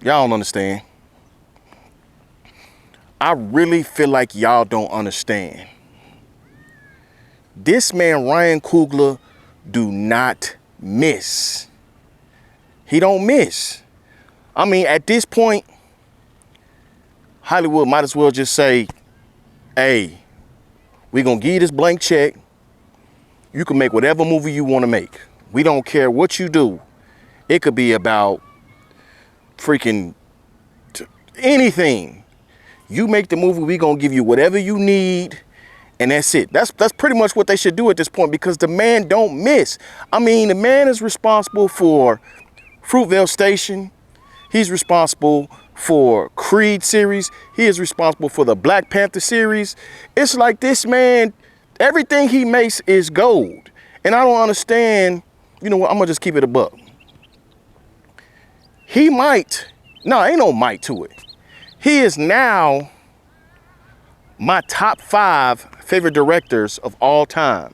Y'all don't understand. I really feel like y'all don't understand. This man, Ryan Coogler, do not miss. He don't miss. I mean, at this point, Hollywood might as well just say, hey, we're going to give you this blank check. You can make whatever movie you want to make. We don't care what you do. It could be about freaking anything. You make the movie, we're going to give you whatever you need, and that's it. That's pretty much what they should do at this point, because the man don't miss. I mean, the man is responsible for Fruitvale Station. He's responsible for Creed series. He is responsible for the Black Panther series. It's like this man, everything he makes is gold. And I don't understand, you know what, I'm gonna just keep it a buck. He might, no, ain't no might to it. He is now my top 5 favorite directors of all time.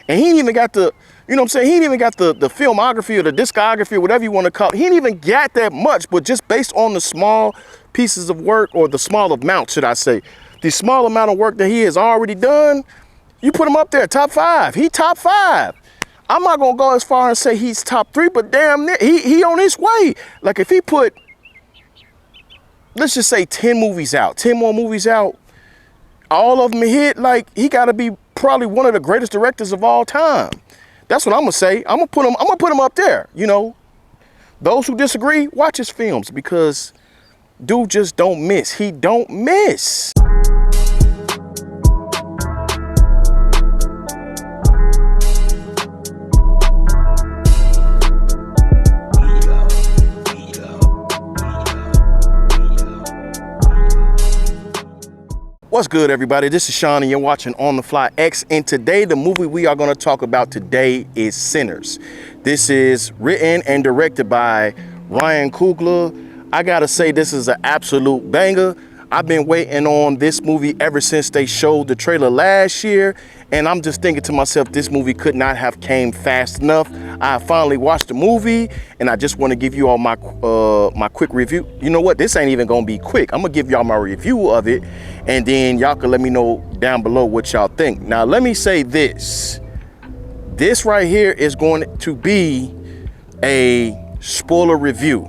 And he ain't even got the, you know what I'm saying? He ain't even got the filmography or the discography or whatever you want to call it. He ain't even got that much, but just based on the small pieces of work, or the small amount, should I say, the small amount of work that he has already done, you put him up there, top 5. He top 5. I'm not gonna go as far as say he's top 3, but damn near, he on his way. Like if he put, let's just say 10 movies out, 10 more movies out, all of them hit, like he gotta be probably one of the greatest directors of all time. That's what I'm gonna say. I'm gonna put him up there, you know. Those who disagree, watch his films, because dude just don't miss. He don't miss. What's good, everybody? This is Sean, and you're watching OnTheFlyX. And today, the movie we are going to talk about today is Sinners. This is written and directed by Ryan Coogler. I gotta say, this is an absolute banger. I've been waiting on this movie ever since they showed the trailer last year, and I'm just thinking to myself, this movie could not have came fast enough. I finally watched the movie, and I just want to give you all my my quick review. You know what? This ain't even gonna be quick. I'm gonna give y'all my review of it, and then y'all can let me know down below what y'all think. Now, let me say this. This right here is going to be a spoiler review.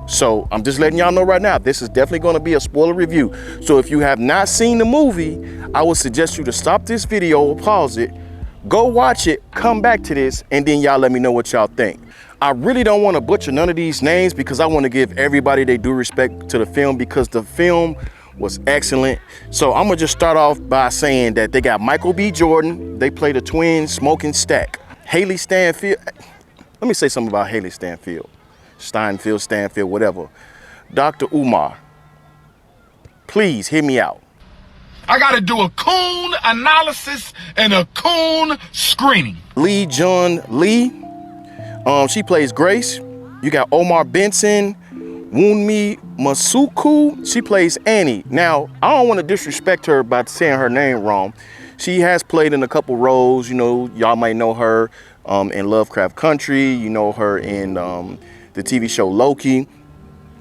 So I'm just letting y'all know right now, this is definitely going to be a spoiler review. So if you have not seen the movie, I would suggest you to stop this video or pause it, go watch it, come back to this, and then y'all let me know what y'all think. I really don't want to butcher none of these names, because I want to give everybody their due respect to the film, because the film was excellent. So I'm gonna just start off by saying that they got Michael B. Jordan. They play the twin Smoking Stack. Hallie Steinfield. Let me say something about Hallie Steinfield. Stanfield, whatever. Dr. Umar, please hear me out. I gotta do a coon analysis and a coon screening. Lee Jun Lee, she plays Grace. You got Omar Benson, Wunmi Masuku, she plays Annie. Now, I don't want to disrespect her by saying her name wrong. She has played in a couple roles, you know, y'all might know her in Lovecraft Country, you know her in the TV show Loki.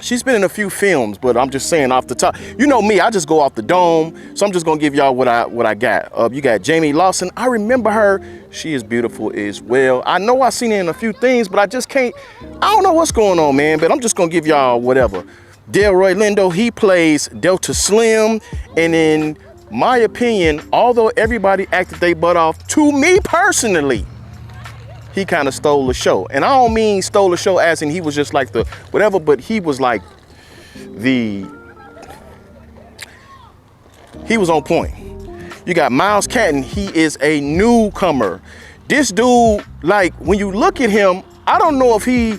She's been in a few films, but I'm just saying off the top. You know me, I just go off the dome, so I'm just gonna give y'all what I got. You got Jamie Lawson. I remember her. She is beautiful as well. I know I've seen her in a few things, but I just can't. I don't know what's going on, man. But I'm just gonna give y'all whatever. Delroy Lindo, he plays Delta Slim, and in my opinion, although everybody acted their butt off, to me personally, he kind of stole the show. And I don't mean stole the show as in he was just like the whatever, but he was like he was on point. You got Miles Catton, he is a newcomer. This dude, like when you look at him, I don't know if he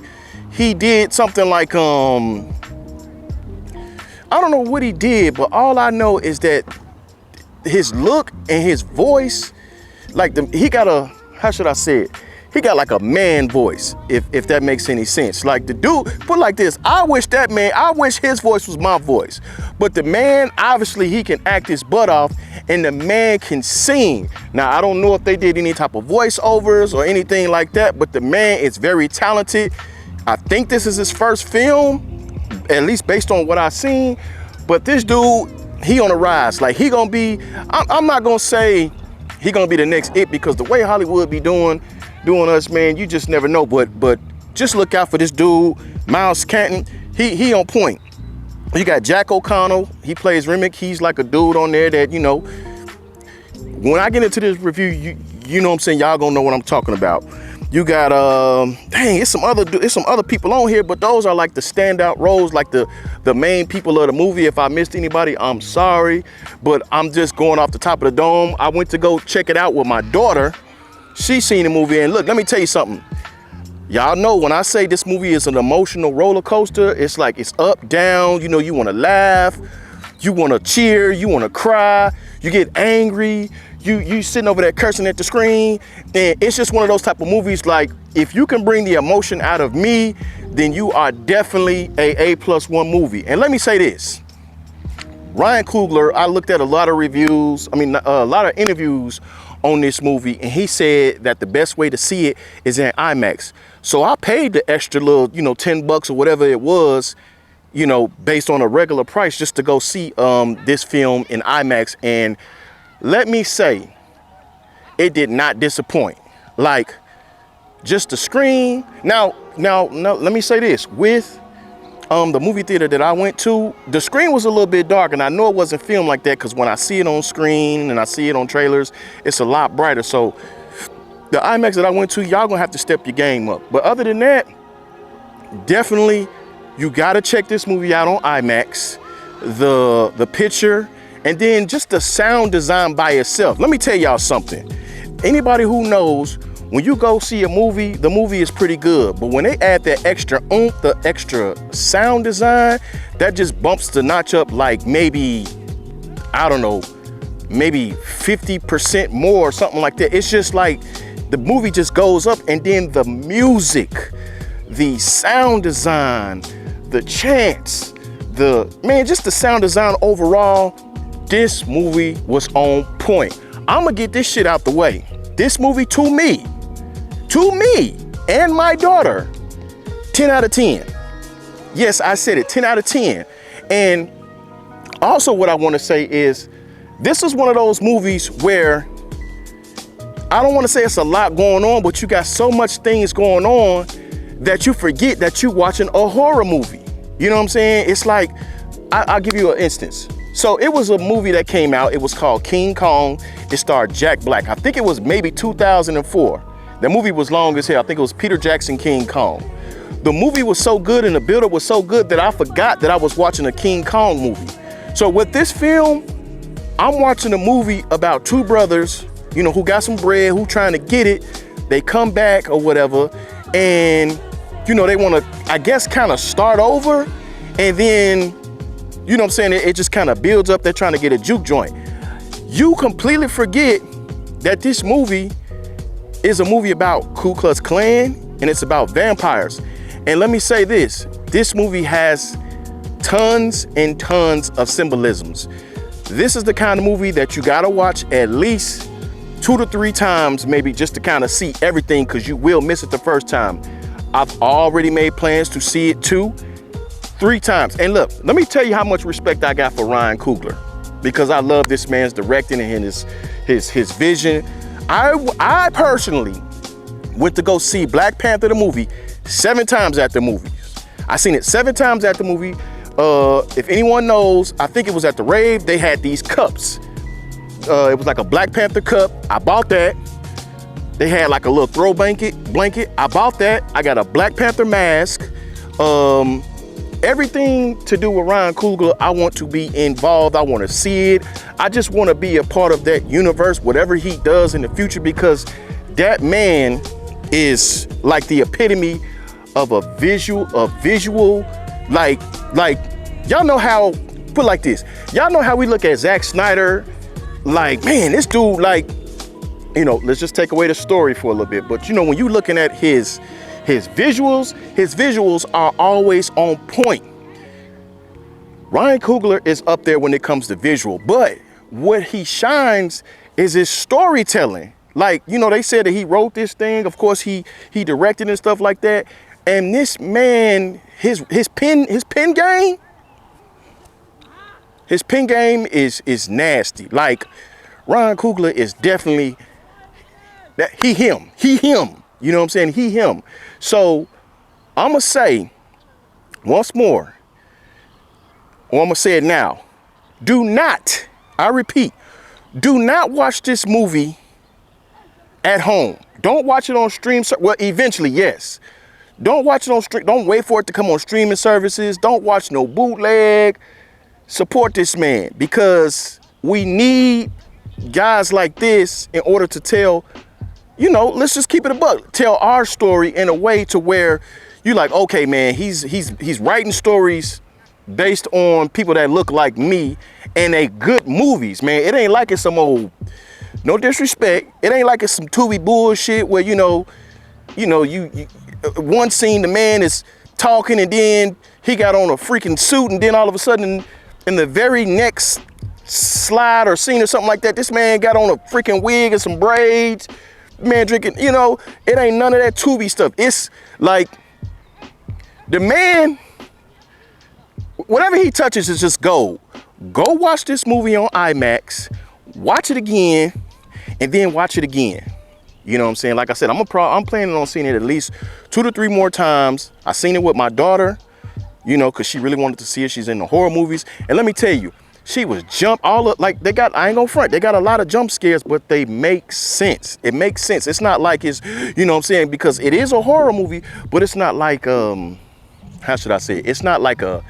did something like, I don't know what he did, but all I know is that his look and his voice, like he got a, how should I say it? He got like a man voice, if that makes any sense. Like the dude, put like this, I wish his voice was my voice. But the man, obviously he can act his butt off, and the man can sing. Now, I don't know if they did any type of voiceovers or anything like that, but the man is very talented. I think this is his first film, at least based on what I've seen. But this dude, he on the rise. Like, he gonna be, I'm not gonna say he gonna be the next It, because the way Hollywood be doing us, man, you just never know. But just look out for this dude, Miles Canton. He on point. You got Jack O'Connell. He plays Remick. He's like a dude on there that, you know, when I get into this review, you know what I'm saying, y'all gonna know what I'm talking about. You got dang, it's some other people on here, but those are like the standout roles, like the main people of the movie. If I missed anybody, I'm sorry, but I'm just going off the top of the dome. I went to go check it out with my daughter. She seen the movie, and look, let me tell you something. Y'all know when I say this movie is an emotional roller coaster, it's like it's up, down. You know, you want to laugh, you want to cheer, you want to cry, you get angry. You sitting over there cursing at the screen, and it's just one of those type of movies, like, if you can bring the emotion out of me, then you are definitely a A+1 movie. And let me say this, Ryan Coogler, I looked at a lot of reviews, a lot of interviews on this movie, and he said that the best way to see it is in IMAX. So I paid the extra little, $10 or whatever it was, based on a regular price, just to go see this film in IMAX. And let me say, it did not disappoint. Like, just the screen. Now, let me say this. With the movie theater that I went to, the screen was a little bit dark, and I know it wasn't filmed like that, because when I see it on screen and I see it on trailers, it's a lot brighter. So the IMAX that I went to, y'all gonna have to step your game up. But other than that, definitely, you gotta check this movie out on IMAX. The picture, and then just the sound design by itself. Let me tell y'all something. Anybody who knows, when you go see a movie, the movie is pretty good. But when they add that extra oomph, the extra sound design, that just bumps the notch up like maybe, I don't know, maybe 50% more or something like that. It's just like the movie just goes up, and then the music, the sound design, the chants, just the sound design overall, this movie was on point. I'm gonna get this shit out the way. This movie, to me, and my daughter, 10 out of 10. Yes, I said it, 10 out of 10. And also what I wanna say is, this is one of those movies where, I don't wanna say it's a lot going on, but you got so much things going on that you forget that you're watching a horror movie. You know what I'm saying? It's like, I'll give you an instance. So it was a movie that came out. It was called King Kong. It starred Jack Black. I think it was maybe 2004. The movie was long as hell. I think it was Peter Jackson, King Kong. The movie was so good and the build-up was so good that I forgot that I was watching a King Kong movie. So with this film, I'm watching a movie about two brothers, who got some bread, who trying to get it. They come back or whatever, and they want to, I guess, kind of start over, and then, you know what I'm saying, it just kind of builds up. They're trying to get a juke joint. You completely forget that this movie is a movie about Ku Klux Klan, and it's about vampires. And let me say this movie has tons and tons of symbolisms. This is the kind of movie that you gotta watch at least 2 to 3 times, maybe, just to kind of see everything, because you will miss it the first time. I've already made plans to see it 2, 3 times. And look, let me tell you how much respect I got for Ryan Coogler, because I love this man's directing and his vision. I personally went to go see Black Panther the movie 7 times at the movies. I seen it 7 times at the movie. If anyone knows, I think it was at the rave, they had these cups. It was like a Black Panther cup. I bought that. They had like a little throw blanket. I bought that. I got a Black Panther mask. Everything to do with Ryan Coogler, I want to be involved. I want to see it. I just want to be a part of that universe, whatever he does in the future, because that man is like the epitome of a visual, like y'all know how, put it like this, y'all know how we look at Zack Snyder, like, man, this dude, like, let's just take away the story for a little bit, but when you looking at his visuals are always on point. Ryan Coogler is up there when it comes to visual, but what he shines is his storytelling. Like, they said that he wrote this thing. Of course, he directed and stuff like that. And this man, his pen game. His pen game is nasty. Like Ryan Coogler is definitely that he him. You know what I'm saying? He him. So I'ma say once more, or I'ma say it now. Do not, I repeat, do not watch this movie at home. Don't watch it on stream. Well, eventually, yes. Don't watch it on stream. Don't wait for it to come on streaming services. Don't watch no bootleg. Support this man, because we need guys like this in order to tell, you know, let's just keep it a buck. Tell our story in a way to where you're like, okay, man, he's writing stories based on people that look like me, and they good movies, man. It ain't like it's some old, no disrespect, it ain't like it's some Tubi bullshit where you one scene the man is talking and then he got on a freaking suit, and then all of a sudden in the very next slide or scene or something like that, this man got on a freaking wig and some braids, man drinking, you know, it ain't none of that Tubi stuff. It's like the man, whatever he touches is just gold. Go watch this movie on IMAX, watch it again, and then watch it again. You know what I'm saying? Like I said, I'm planning on seeing it at least 2 to 3 more times. I seen it with my daughter, you know, because she really wanted to see it. She's in the horror movies. And let me tell you, she was like they got, I ain't gonna front, they got a lot of jump scares, but they make sense. It makes sense. It's not like it's, you know what I'm saying? Because it is a horror movie, but it's not like, how should I say it? It's not like a,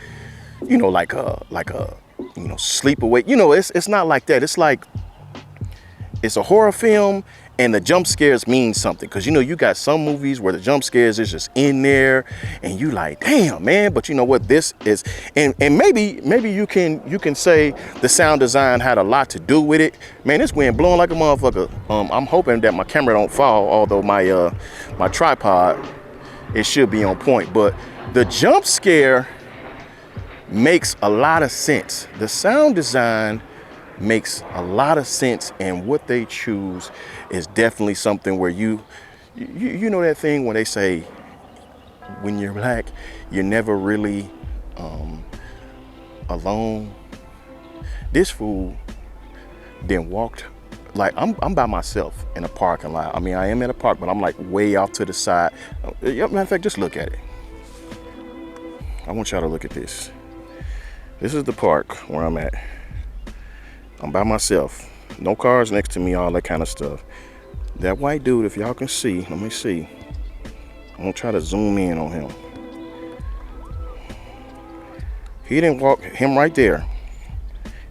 you know, like a, you know, sleep away. You know, it's not like that. It's like, it's a horror film and the jump scares mean something. Cause you know, you got some movies where the jump scares is just in there and you like, damn, man. But you know what this is, and maybe you can say the sound design had a lot to do with it. Man, this wind blowing like a motherfucker. I'm hoping that my camera don't fall, although my my tripod, it should be on point. But the jump scare makes a lot of sense. The sound design makes a lot of sense, and what they choose is definitely something where you know that thing when they say when you're black you're never really alone. This fool then walked, like I'm by myself in a parking lot. I mean, I am in a park, but I'm like way off to the side. Matter of fact, just look at it. I want y'all to look at this. This is the park where I'm at. I'm by myself. No cars next to me, all that kind of stuff. That white dude, if y'all can see, let me see. I'm gonna try to zoom in on him. He didn't walk, him right there.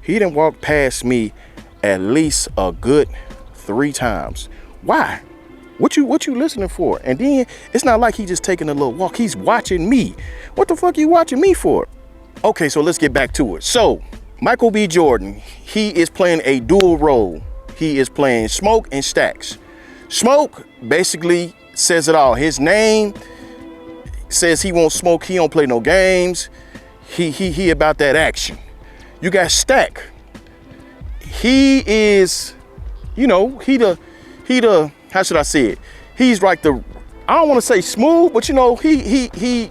He didn't walk past me at least a good 3 times. Why? What you listening for? And then it's not like he just taking a little walk. He's watching me. What the fuck are you watching me for? Okay, so let's get back to it. So Michael B. Jordan, he is playing a dual role. He is playing Smoke and Stacks. Smoke basically says it all. His name says he won't smoke, he don't play no games. He about that action. You got Stack. He is, you know, he the, how should I say it? He's like the, I don't want to say smooth, but you know, he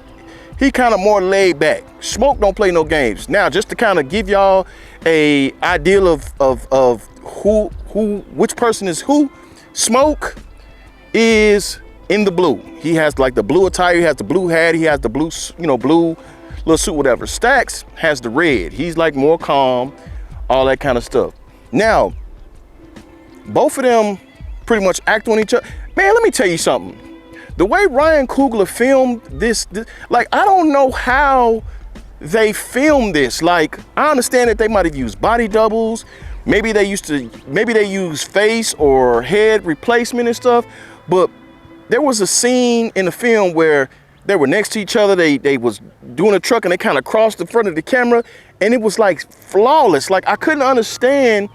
kind of more laid back. Smoke don't play no games. Now, just to kind of give y'all a idea of which person is who, Smoke is in the blue. He has like the blue attire, he has the blue hat, he has the blue, you know, blue little suit, whatever. Stacks has the red. He's like more calm, all that kind of stuff. Now, both of them pretty much act on each other. Man, let me tell you something. The way Ryan Coogler filmed this, like, I don't know how they filmed this. Like, I understand that they might have used body doubles. Maybe they use face or head replacement and stuff. But there was a scene in the film where they were next to each other. They was doing a truck and they kind of crossed in front of the camera. And it was like flawless. Like, I couldn't understand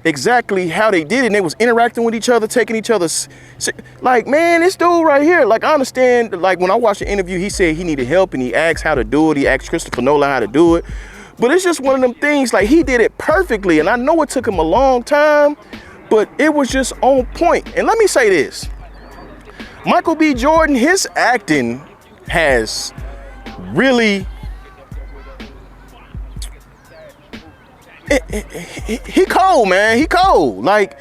exactly how they did it, and they was interacting with each other, taking each other's, like, man, this dude right here, like, I understand, like, when I watched the interview, he said he needed help and he asked how to do it. He asked Christopher Nolan how to do it, but it's just one of them things, like, he did it perfectly, and I know it took him a long time, but it was just on point. And let me say this, Michael B. Jordan, his acting has really, he cold, man. He cold. Like,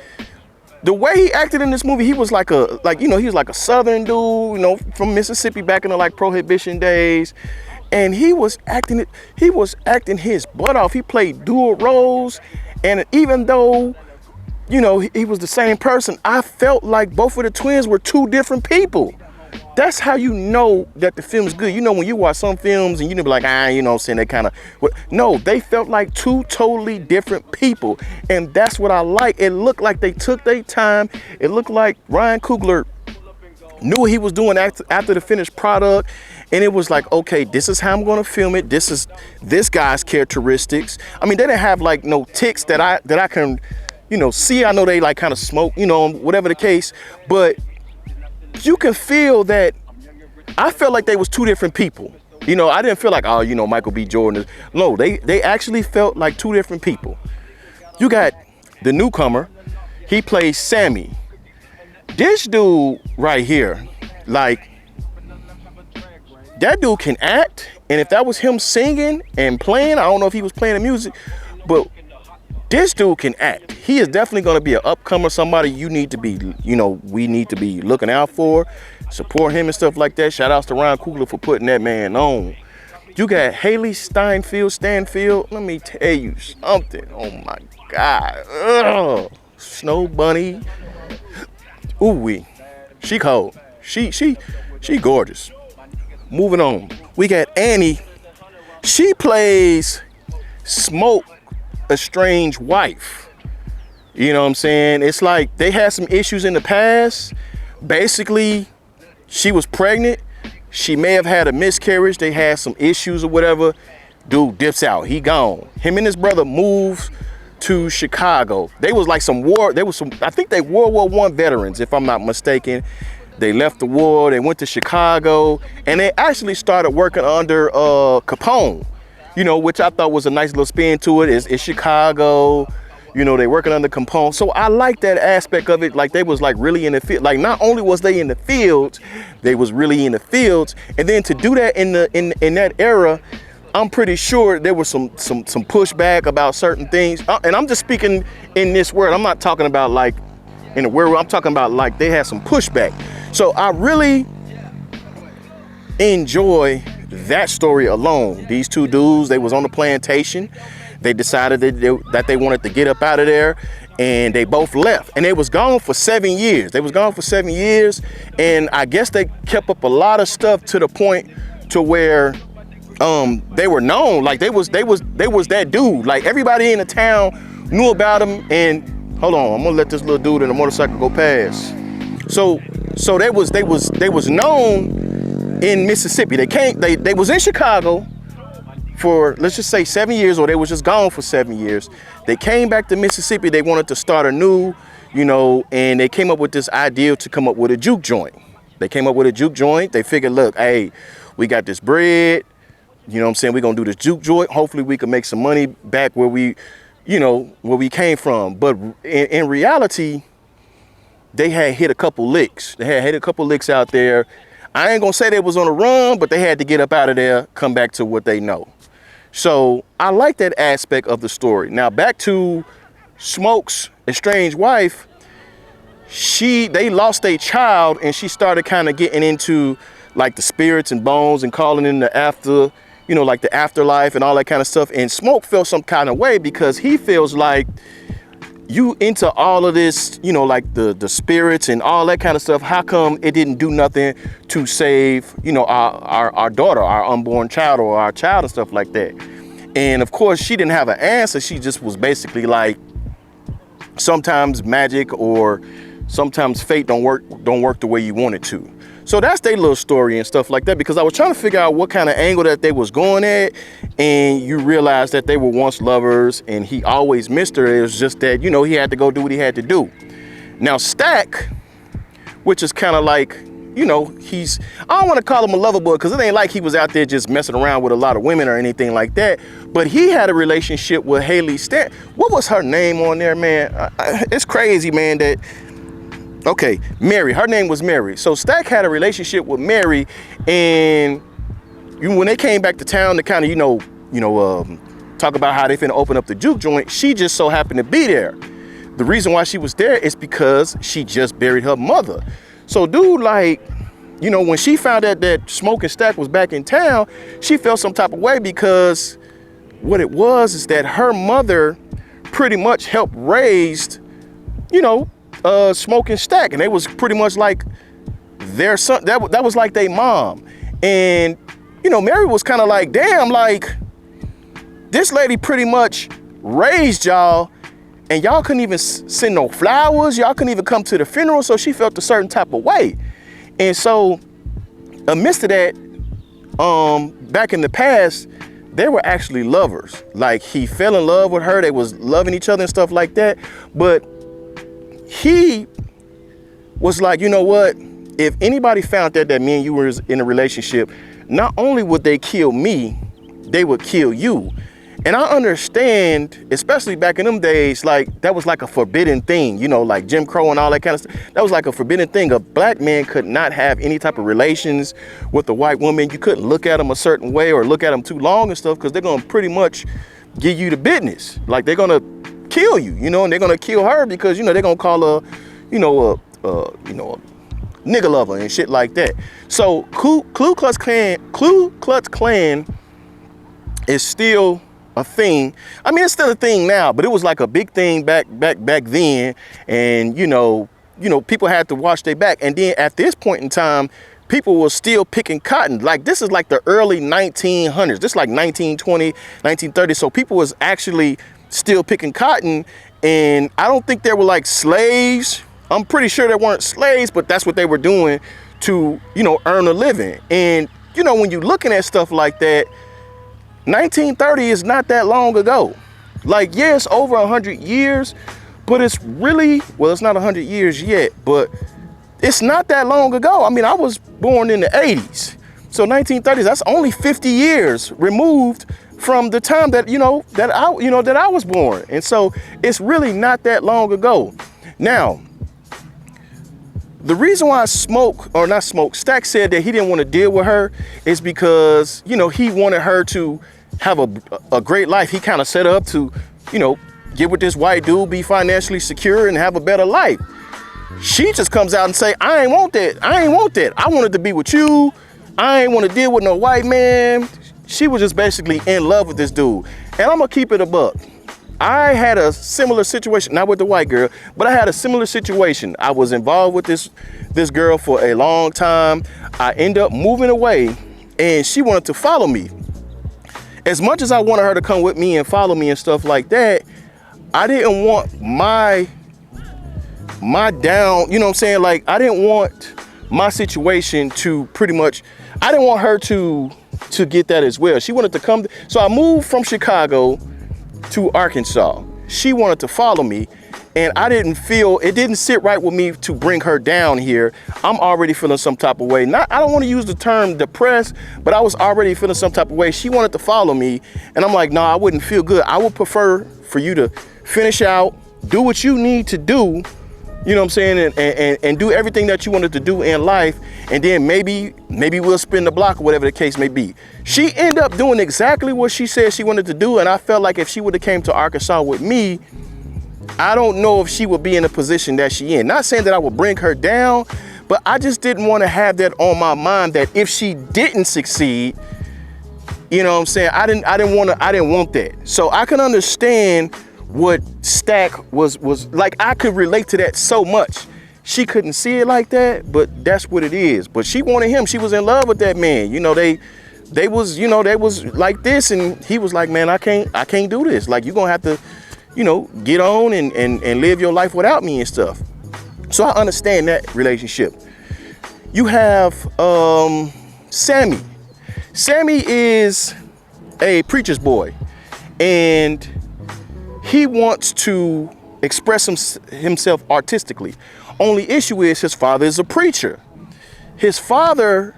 the way he acted in this movie, he was like he was like a Southern dude, from Mississippi back in the like prohibition days. And he was acting his butt off. He played dual roles. And even though, he was the same person, I felt like both of the twins were two different people. That's how you know that the film's good. When you watch some films and you be like, they kind of, no, they felt like two totally different people. And that's what I like. It looked like they took their time. It looked like Ryan Coogler knew what he was doing after the finished product. And it was like, okay, this is how I'm going to film it. This is this guy's characteristics. I mean, they didn't have like no ticks that I can, see. I know they like kind of smoke, whatever the case, but you can feel that. I felt like they was two different people. I didn't feel like, Michael B. Jordan. No, they actually felt like two different people. You got the newcomer. He plays Sammy. This dude right here, like, that dude can act. And if that was him singing and playing, I don't know if he was playing the music, but this dude can act. He is definitely going to be an upcomer, somebody you need to be, we need to be looking out for, support him and stuff like that. Shout outs to Ryan Coogler for putting that man on. You got Hallie Steinfield. Let me tell you something. Oh my God. Ugh. Snow Bunny. Ooh wee. She cold. She gorgeous. Moving on. We got Annie. She plays Smoke, estranged wife. You know what I'm saying? It's like they had some issues in the past. Basically, she was pregnant. She may have had a miscarriage. They had some issues or whatever. Dude dips out. He gone. Him and his brother moved to Chicago. They was like I think they World War I veterans, if I'm not mistaken. They left the war. They went to Chicago. And they actually started working under Capone. Which I thought was a nice little spin to it. It's Chicago, they working under Capone. So I like that aspect of it. Like they was like really in the field. Like not only was they in the fields, they was really in the fields. And then to do that in that era, I'm pretty sure there was some pushback about certain things. And I'm just speaking in this word. I'm not talking about like in the world. I'm talking about like they had some pushback. So I really enjoy that story alone. These two dudes, they was on the plantation. They decided that they wanted to get up out of there, and they both left. And they was gone for 7 years. And I guess they kept up a lot of stuff to the point to where they were known. Like they was that dude. Like everybody in the town knew about him. And hold on, I'm gonna let this little dude in the motorcycle go past. So they was known in Mississippi. They was in Chicago for, let's just say 7 years, or they was just gone for 7 years. They came back to Mississippi. They wanted to start anew, and they came up with this idea to come up with a juke joint. They figured, look, hey, we got this bread, we're gonna do this juke joint. Hopefully we can make some money back where we came from. But in reality, they had hit a couple licks. Out there. I ain't gonna say they was on a run, but they had to get up out of there, come back to what they know. So I like that aspect of the story. Now back to Smoke's estranged wife. They lost a child, and she started kind of getting into like the spirits and bones and calling in the after, like the afterlife and all that kind of stuff. And Smoke felt some kind of way because he feels like, you into all of this, like the spirits and all that kind of stuff. How come it didn't do nothing to save, our daughter, our unborn child, or our child and stuff like that? And of course, she didn't have an answer. She just was basically like, sometimes magic or sometimes fate don't work the way you want it to. So that's their little story and stuff like that, because I was trying to figure out what kind of angle that they was going at, and you realize that they were once lovers and he always missed her. It was just that, he had to go do what he had to do. Now Stack, which is kind of like, I don't want to call him a lover boy because it ain't like he was out there just messing around with a lot of women or anything like that, but he had a relationship with Hallie Steinfield. What was her name on there, man? It's crazy, man, that... Okay, Mary. Her name was Mary. So Stack had a relationship with Mary, and when they came back to town to kind of, talk about how they finna open up the juke joint, she just so happened to be there. The reason why she was there is because she just buried her mother. So dude, like, when she found out that Smoke and Stack was back in town, she felt some type of way, because what it was is that her mother pretty much helped raise, Smoke and Stack, and they was pretty much like their son. That was like their mom. And Mary was kind of like, damn, like this lady pretty much raised y'all, and y'all couldn't even send no flowers, y'all couldn't even come to the funeral. So she felt a certain type of way. And so amidst of that, back in the past, they were actually lovers. Like, he fell in love with her, they was loving each other and stuff like that. But he was like, you know what, if anybody found out that me and you were in a relationship, not only would they kill me, they would kill you. And I understand, especially back in them days, like that was like a forbidden thing, like Jim Crow and all that kind of stuff. That was like a forbidden thing. A black man could not have any type of relations with a white woman. You couldn't look at them a certain way or look at them too long and stuff, because they're going to pretty much give you the business. Like, they're going to kill you, and they're going to kill her because, they're going to call her, a nigga lover and shit like that. So Ku Klux Klan is still a thing. I mean, it's still a thing now, but it was like a big thing back then. And people had to watch their back. And then at this point in time, people were still picking cotton. Like, this is like the early 1900s. This is like 1920, 1930. So people was actually still picking cotton. And I don't think they were like slaves. I'm pretty sure they weren't slaves, but that's what they were doing to, earn a living. And, when you're looking at stuff like that, 1930 is not that long ago. Like, yeah, it's over 100 years, but it's really, well, it's not 100 years yet, but it's not that long ago. I mean, I was born in the 80s. So 1930s, that's only 50 years removed from the time that, that I was born. And so it's really not that long ago. Now, the reason why Stack said that he didn't want to deal with her is because, he wanted her to have a great life. He kind of set up to, get with this white dude, be financially secure and have a better life. She just comes out and say, I ain't want that. I wanted to be with you. I ain't want to deal with no white man. She was just basically in love with this dude. And I'm going to keep it a buck. I had a similar situation, not with the white girl, but I had a similar situation. I was involved with this girl for a long time. I ended up moving away, and she wanted to follow me. As much as I wanted her to come with me and follow me and stuff like that, I didn't want my down, you know what I'm saying? Like, I didn't want my situation to pretty much, I didn't want her to get that as well. She wanted to come, so I moved from Chicago to Arkansas. She wanted to follow me, and it didn't sit right with me to bring her down here. I'm already feeling some type of way. I don't want to use the term depressed, but I was already feeling some type of way. She wanted to follow me, and I'm like, no, I wouldn't feel good. I would prefer for you to finish out, do what you need to do, you know what I'm saying, and do everything that you wanted to do in life, and then maybe we'll spin the block or whatever the case may be. She ended up doing exactly what she said she wanted to do, and I felt like if she would have came to Arkansas with me, I don't know if she would be in the position that she in. Not saying that I would bring her down, but I just didn't want to have that on my mind, that if she didn't succeed, you know what I'm saying, I didn't want that. So I can understand what Stack was like. I could relate to that so much. She couldn't see it like that, but that's what it is. But she wanted him. She was in love with that man. They was like this, and he was like, man, I can't do this. Like, you're gonna have to, get on and live your life without me and stuff. So I understand that relationship. You have Sammy. Sammy is a preacher's boy, and he wants to express himself artistically. Only issue is his father is a preacher. His father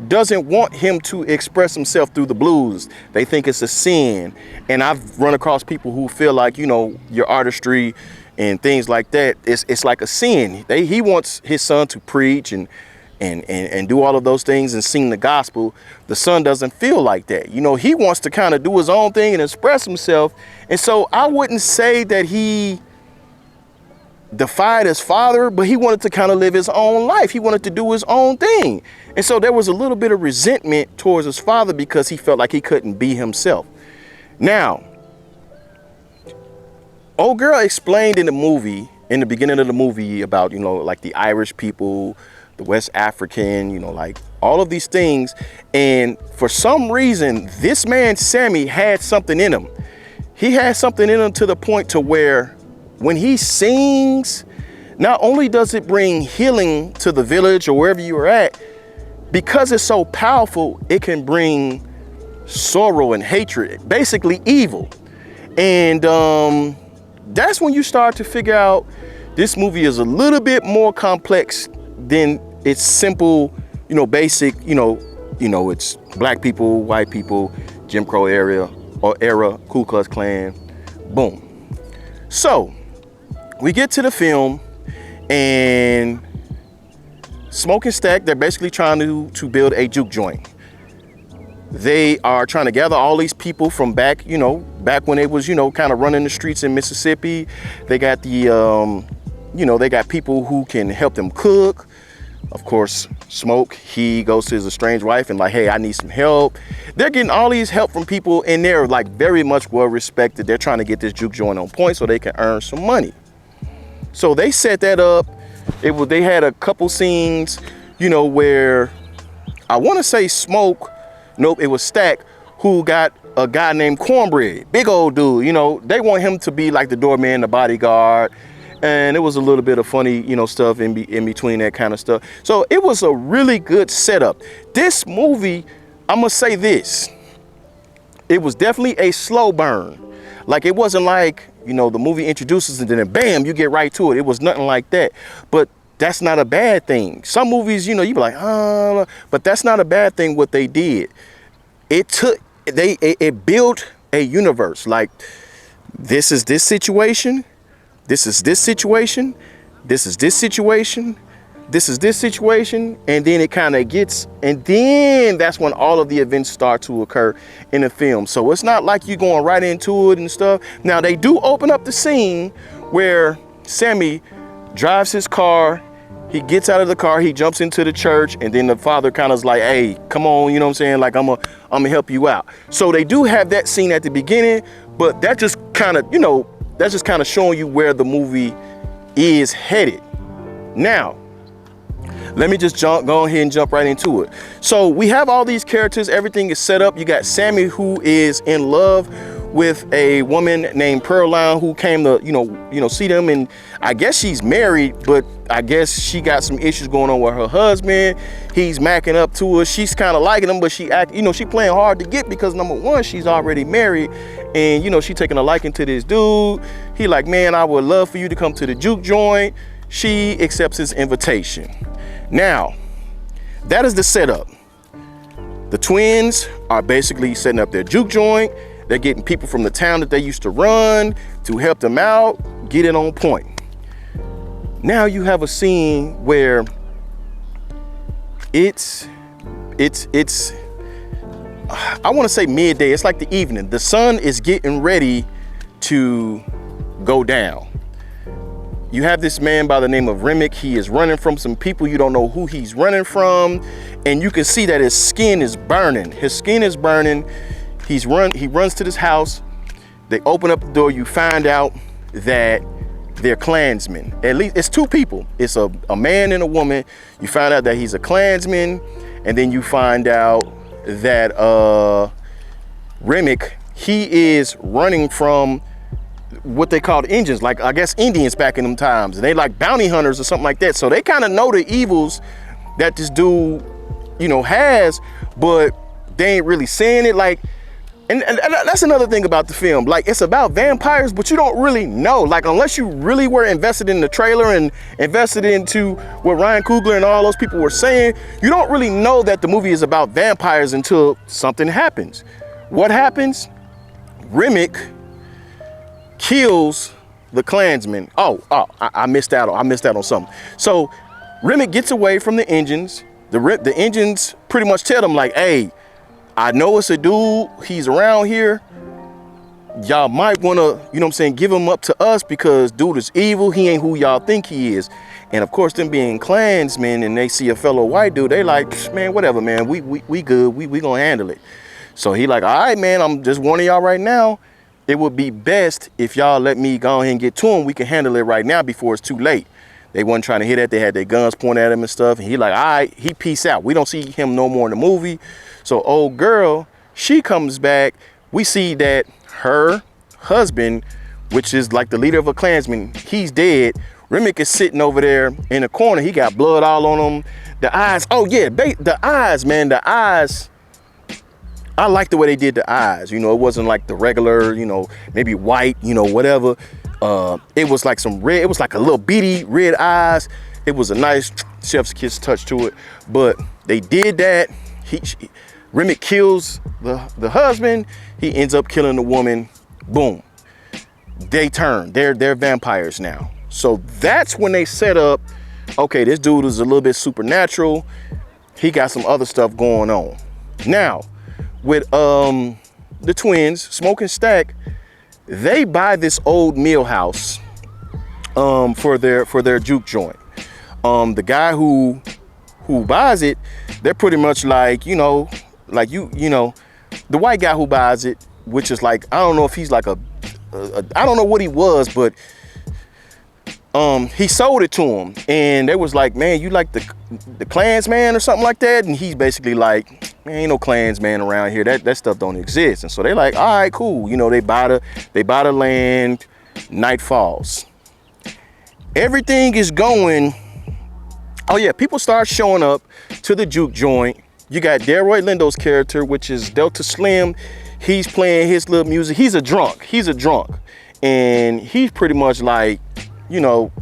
doesn't want him to express himself through the blues. They think it's a sin. And I've run across people who feel like, your artistry and things like that, it's like a sin. He wants his son to preach and, and do all of those things and sing the gospel. The son doesn't feel like that. You know, he wants to kind of do his own thing and express himself. And so I wouldn't say that he defied his father, but he wanted to kind of live his own life. He wanted to do his own thing. And so there was a little bit of resentment towards his father because he felt like he couldn't be himself. Now, old girl explained in the movie, in the beginning of the movie, about, you know, like the Irish people, the West African, you know, like all of these things. And for some reason, this man, Sammy, had something in him. He had something in him to the point to where when he sings, not only does it bring healing to the village or wherever you are at, because it's so powerful, it can bring sorrow and hatred, basically evil. And that's when you start to figure out this movie is a little bit more complex than its simple, you know, basic, you know, it's black people, white people, Jim Crow era, Ku Klux Klan, boom. So we get to the film, and Smoke and Stack, they're basically trying to build a juke joint. They are trying to gather all these people from back, you know, back when they was, you know, kind of running the streets in Mississippi. They got the, you know, they got people who can help them cook. Of course, Smoke, he goes to his estranged wife and like, hey, I need some help. They're getting all these help from people, and they're like very much well respected. They're trying to get this juke joint on point so they can earn some money. So they set that up. They had a couple scenes, you know, where I want to say Smoke, nope, it was Stack, who got a guy named Cornbread, big old dude. You know, they want him to be like the doorman, the bodyguard. And it was a little bit of funny, you know, stuff in between that kind of stuff. So it was a really good setup. This movie, I'm gonna say this, it was definitely a slow burn. Like, it wasn't like, you know, the movie introduces and then bam, you get right to it. It was nothing like that. But that's not a bad thing. Some movies, you know, you be like, oh, but that's not a bad thing what they did. It built a universe. Like, this is this situation. This is this situation, this is this situation, this is this situation, and then it kind of gets, and then that's when all of the events start to occur in the film. So it's not like you're going right into it and stuff. Now, they do open up the scene where Sammy drives his car, he gets out of the car, he jumps into the church, and then the father kind of is like, hey, come on, you know what I'm saying? Like, I'm gonna help you out. So they do have that scene at the beginning, but that just kind of, you know, that's just kind of showing you where the movie is headed. Now, let me just go ahead and jump right into it. So we have all these characters, everything is set up. You got Sammy, who is in love with a woman named Pearline, who came to, you know, see them, and I guess she's married, but I guess she got some issues going on with her husband. He's macking up to her. She's kind of liking him, but she playing hard to get because, number one, she's already married, and, you know, she taking a liking to this dude. He like, man, I would love for you to come to the juke joint. She accepts his invitation. Now, that is the setup. The twins are basically setting up their juke joint. They're getting people from the town that they used to run to help them out, get it on point. Now you have a scene where it's I want to say midday. It's like the evening. The sun is getting ready to go down. You have this man by the name of Remick. He is running from some people. You don't know who he's running from. And you can see that his skin is burning. His skin is burning. He runs to this house. They open up the door. You find out that they're Klansmen. At least it's two people. It's a man and a woman. You find out that he's a Klansman. And then you find out that Remick, he is running from what they called Indians, like I guess Indians back in them times. And they like bounty hunters or something like that. So they kind of know the evils that this dude, you know, has, but they ain't really saying it. Like, and that's another thing about the film. Like, it's about vampires, but you don't really know. Like, unless you really were invested in the trailer and invested into what Ryan Coogler and all those people were saying, you don't really know that the movie is about vampires until something happens. What happens? Remick kills the Klansman. I missed out on something. So Remick gets away from the engines. The engines pretty much tell them like, hey, I know it's a dude, he's around here. Y'all might want to, you know what I'm saying, give him up to us because dude is evil. He ain't who y'all think he is. And of course, them being Klansmen and they see a fellow white dude, they like, man, whatever, man, we good, we gonna handle it. So he like, all right, man, I'm just warning y'all right now. It would be best if y'all let me go ahead and get to him. We can handle it right now before it's too late. They wasn't trying to hit that. They had their guns pointed at him and stuff. And he like, all right, he peace out. We don't see him no more in the movie. So old girl, she comes back. We see that her husband, which is like the leader of a Klansman, he's dead. Remick is sitting over there in the corner. He got blood all on him. The eyes, oh yeah, the eyes, man, the eyes. I like the way they did the eyes. You know, it wasn't like the regular, you know, maybe white, you know, whatever. It was like some red, it was like a little beady red eyes. It was a nice chef's kiss touch to it. But they did that. Remick kills the husband. He ends up killing the woman. Boom. They turn. They're vampires now. So that's when they set up, okay, this dude is a little bit supernatural. He got some other stuff going on. Now, with the twins, Smoke and Stack, they buy this old meal house for their juke joint. The guy who buys it, they're pretty much like, you know, like you know, the white guy who buys it, which is like, I don't know if he's like I don't know what he was, but he sold it to him, and they was like, man, you like the Klansman or something like that? And he's basically like, man, ain't no Klansman around here. That stuff don't exist. And so they like, all right, cool. You know, they buy the land. Night falls. Everything is going. Oh yeah, people start showing up to the juke joint. You got Delroy Lindo's character, which is Delta Slim. He's playing his little music. He's a drunk. And he's pretty much like, you know,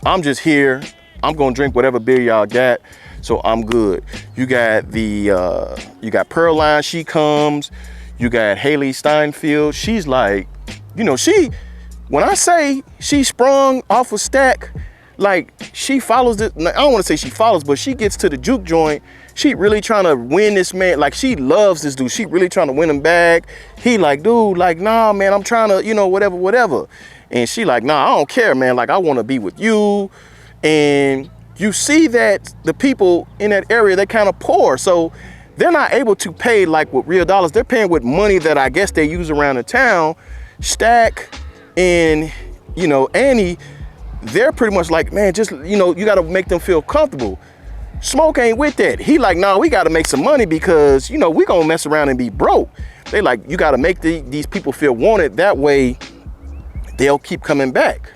I'm just here. I'm gonna drink whatever beer y'all got, so I'm good. You got you got Pearline, she comes. You got Hallie Steinfield. She's like, you know, when I say she sprung off a stack, like she follows it. I don't want to say she follows, but she gets to the juke joint. She really trying to win this man. Like she loves this dude. She really trying to win him back. He like, dude, like, nah, man, I'm trying to, you know, whatever. And she like, nah, I don't care, man. Like, I want to be with you. And you see that the people in that area, they kind of poor. So they're not able to pay like with real dollars. They're paying with money that I guess they use around the town. Stack and, you know, Annie, they're pretty much like, man, just, you know, you got to make them feel comfortable. Smoke ain't with that. He like, nah, we got to make some money because, you know, we going to mess around and be broke. They like, you got to make these people feel wanted. That way, they'll keep coming back.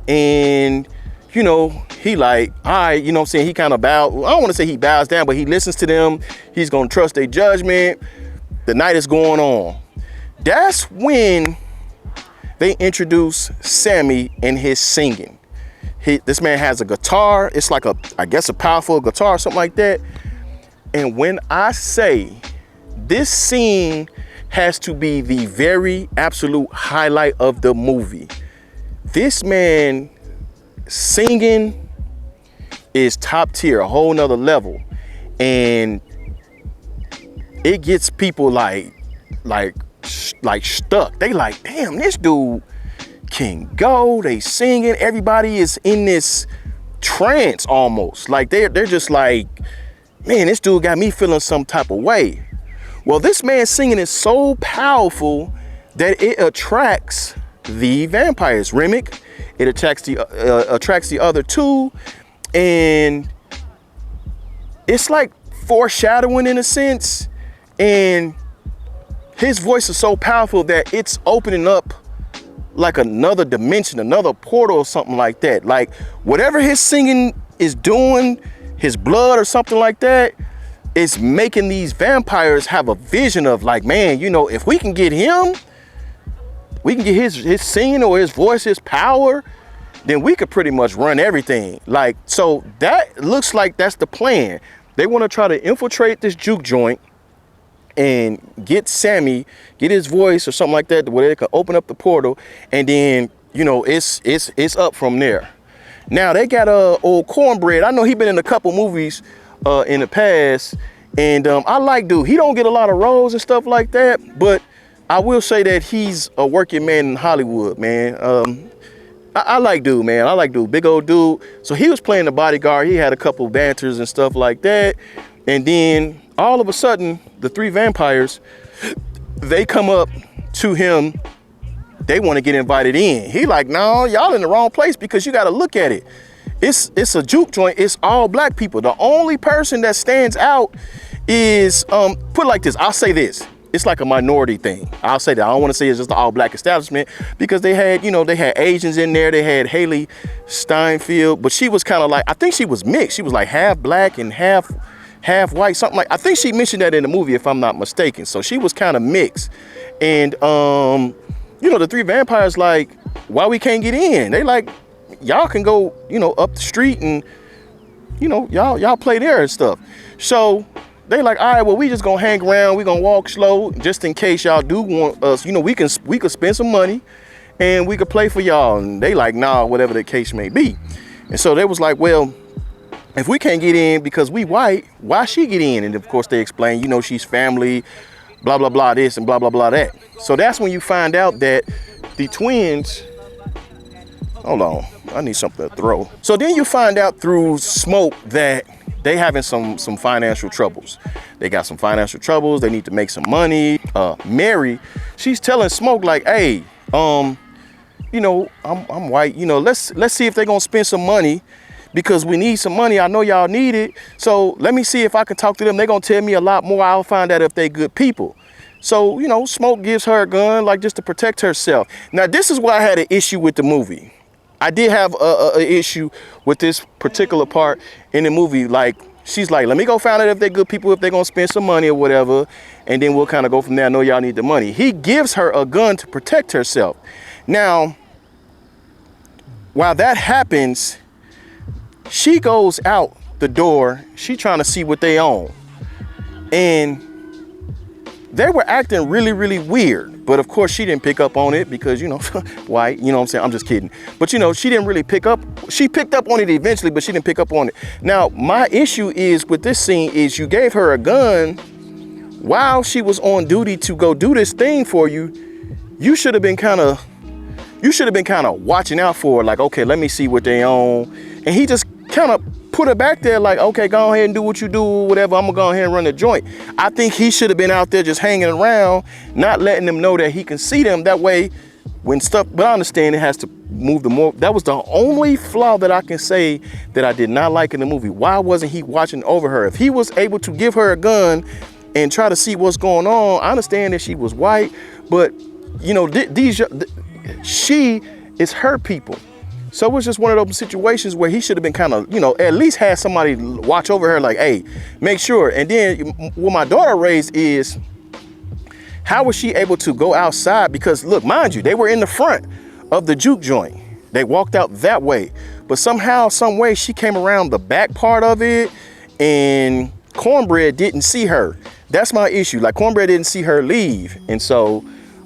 And, you know, he like, all right, you know what I'm saying? He kind of I don't want to say he bows down, but he listens to them. He's going to trust their judgment. The night is going on. That's when they introduce Sammy and his singing. This man has a guitar. It's like I guess a powerful guitar, something like that. And when I say this scene has to be the very absolute highlight of the movie. This man singing is top tier, a whole nother level. And it gets people like stuck. They like, damn, this dude can go. They singing. Everybody is in this trance almost. Like they're just like, man, this dude got me feeling some type of way. Well, this man singing is so powerful that it attracts the vampires. Remick, it attracts the other two, and it's like foreshadowing in a sense. And his voice is so powerful that it's opening up like another dimension, another portal or something like that. Like whatever his singing is doing, his blood or something like that, it's making these vampires have a vision of like, man, you know, if we can get him, we can get his singing or his voice, his power, then we could pretty much run everything. Like, so that looks like that's the plan. They want to try to infiltrate this juke joint and get Sammy, get his voice or something like that, where they can open up the portal, and then, you know, it's up from there. Now they got old Cornbread. I know he been in a couple movies in the past, and I like dude. He don't get a lot of roles and stuff like that, but I will say that he's a working man in Hollywood, man. I like dude, man. I like dude, big old dude. So he was playing the bodyguard. He had a couple banters and stuff like that, and then all of a sudden, the three vampires, they come up to him. They want to get invited in. He like, no, y'all in the wrong place, because you got to look at it. It's a juke joint. It's all black people. The only person that stands out is, put it like this. I'll say this. It's like a minority thing. I'll say that. I don't want to say it's just the all black establishment, because they had, they had Asians in there. They had Hallie Steinfield, but she was kind of like, I think she was mixed. She was like half black and half white, something like. I think she mentioned that in the movie, if I'm not mistaken. So she was kind of mixed. And the three vampires like, why we can't get in? They like, y'all can go, up the street and, y'all play there and stuff. So they like, all right, well, we just gonna hang around. We gonna walk slow, just in case y'all do want us. We could spend some money and we could play for y'all. And they like, nah, whatever the case may be. And so they was like, well, if we can't get in because we white, why she get in? And of course they explain, she's family, blah, blah, blah, this and blah, blah, blah, that. So that's when you find out that the twins, hold on, I need something to throw. So then you find out through Smoke that they having some financial troubles. They got some financial troubles. They need to make some money. Mary, she's telling Smoke like, hey, I'm white. Let's see if they're gonna spend some money, because we need some money. I know y'all need it. So let me see if I can talk to them. They're gonna tell me a lot more. I'll find out if they good people. So, Smoke gives her a gun, like just to protect herself. Now, this is why I had an issue with the movie. I did have a issue with this particular part in the movie. Like, she's like, let me go find out if they're good people, if they're gonna spend some money or whatever, and then we'll kind of go from there. I know y'all need the money. He gives her a gun to protect herself. Now, while that happens, she goes out the door. She trying to see what they own. And they were acting really, really weird. But of course, she didn't pick up on it because, white, what I'm saying? I'm just kidding. But, she didn't really pick up. She picked up on it eventually, but she didn't pick up on it. Now, my issue is with this scene is you gave her a gun while she was on duty to go do this thing for you. You should have been kind of watching out for her. Like, okay, let me see what they own. And he just kind of put her back there like, okay, go ahead and do what you do, whatever. I'm gonna go ahead and run the joint. I think he should have been out there just hanging around, not letting them know that he can see them. That way, when stuff, but I understand it has to move the more. That was the only flaw that I can say that I did not like in the movie. Why wasn't he watching over her? If he was able to give her a gun and try to see what's going on, I understand that she was white, but she is her people. So it was just one of those situations where he should have been kind of, at least had somebody watch over her like, hey, make sure. And then what my daughter raised is, how was she able to go outside? Because look, mind you, they were in the front of the juke joint. They walked out that way. But somehow, some way, she came around the back part of it and Cornbread didn't see her. That's my issue. Like, Cornbread didn't see her leave. And so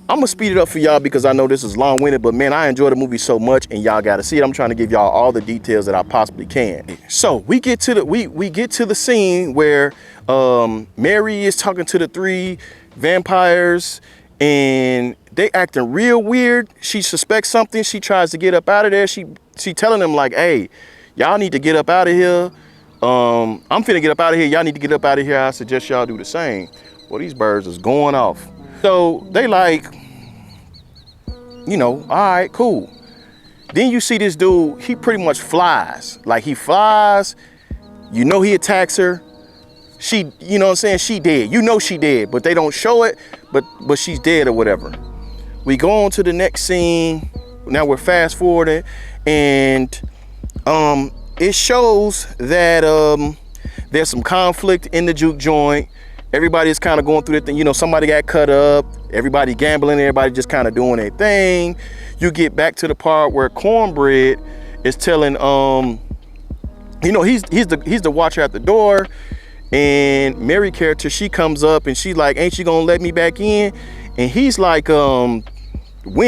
I'm gonna speed it up for y'all because I know this is long-winded, but man, I enjoy the movie so much and y'all gotta see it. I'm trying to give y'all all the details that I possibly can. So we get to the scene where Mary is talking to the three vampires and they acting real weird. She suspects something. She tries to get up out of there. She telling them like, hey, y'all need to get up out of here. I'm finna get up out of here. Y'all need to get up out of here. I suggest y'all do the same. Well, these birds is going off. So they like, all right, cool. Then you see this dude, he pretty much flies. Like, he flies, he attacks her. She, she dead. She dead, but they don't show it, but she's dead or whatever. We go on to the next scene. Now we're fast forwarding, and it shows that there's some conflict in the juke joint. Everybody's kind of going through their thing. Somebody got cut up. Everybody gambling. Everybody just kind of doing their thing. You get back to the part where Cornbread is telling, he's the watcher at the door. And Mary character, she comes up and she's like, ain't you gonna let me back in? And he's like, when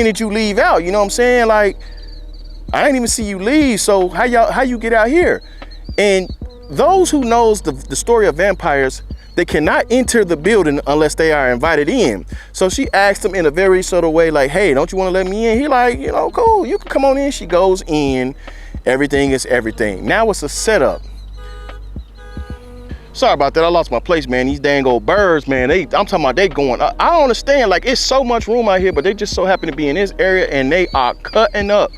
did you leave out? You know what I'm saying? Like, I ain't even see you leave. So how you get out here? And those who knows the story of vampires, they cannot enter the building unless they are invited in. So she asked him in a very subtle way, like, hey, don't you want to let me in? He like, you know, cool, you can come on in. She goes in. Everything is everything. Now it's a setup. Sorry about that. I lost my place, man. These dang old birds, man. I'm talking about they going. I don't understand. Like, it's so much room out here, but they just so happen to be in this area and they are cutting up.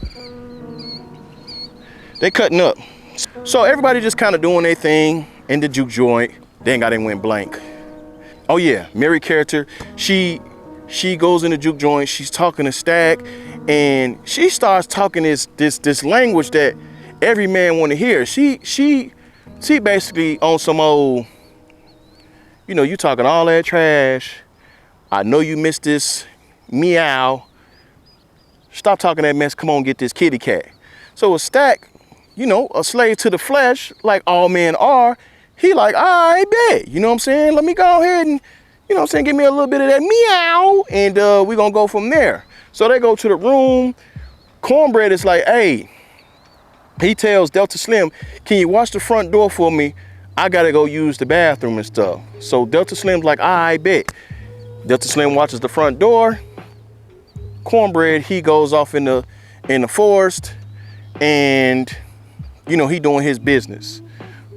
They cutting up. So everybody just kind of doing their thing in the juke joint. Dang, I didn't went blank. Oh yeah, Mary character. She goes in the juke joint. She's talking to Stack, and she starts talking this language that every man want to hear. She basically on some old, you know, you talking all that trash. I know you missed this. Meow. Stop talking that mess. Come on, get this kitty cat. So a Stack, you know, a slave to the flesh, like all men are, he like, I bet. You know what I'm saying? Let me go ahead and, you know what I'm saying, give me a little bit of that meow, and we gonna go from there. So they go to the room. Cornbread is like, hey, he tells Delta Slim, can you watch the front door for me? I gotta go use the bathroom and stuff. So Delta Slim's like, I bet. Delta Slim watches the front door. Cornbread, he goes off in the forest, and you know, he doing his business.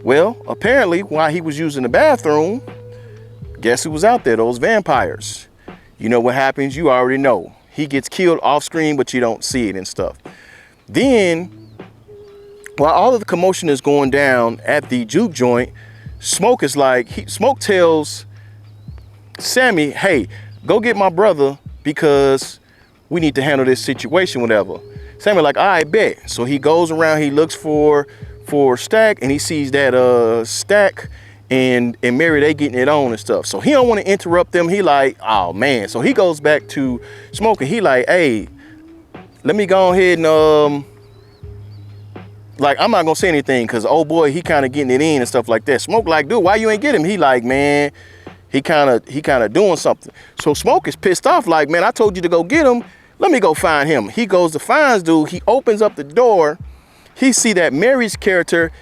Well, apparently while he was using the bathroom, guess who was out there? Those vampires. You know what happens? You already know. He gets killed off screen, but you don't see it and stuff. Then, while all of the commotion is going down at the juke joint, Smoke is like, Smoke tells Sammy, hey, go get my brother because we need to handle this situation, whatever. Sammy like, I bet. So he goes around, he looks for Stack, and he sees that Stack and Mary, they getting it on and stuff. So he don't want to interrupt them. He like, oh man. So he goes back to Smoke, and he like, hey, let me go ahead and like, I'm not gonna say anything because oh boy, he kind of getting it in and stuff like that. Smoke like, dude, why you ain't get him? He like, man, he kind of doing something. So Smoke is pissed off, like, man, I told you to go get him. Let me go find him. He goes to find dude. He opens up the door. He see that Mary's character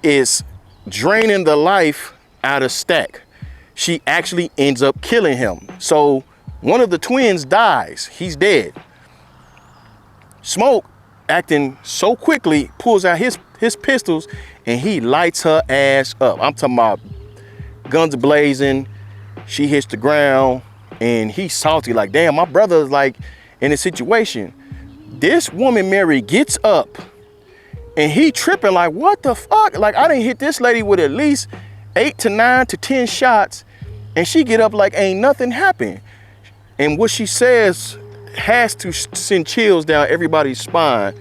is draining the life out of Stack. She actually ends up killing him. So one of the twins dies. He's dead. Smoke, acting so quickly, pulls out his pistols and he lights her ass up. I'm talking about guns blazing. She hits the ground and he's salty, like, damn, my brother's like in a situation. This woman, Mary, gets up and he tripping like, what the fuck? Like, I didn't hit this lady with at least 8 to 9 to 10 shots, and she get up like ain't nothing happened. And what she says has to send chills down everybody's spine.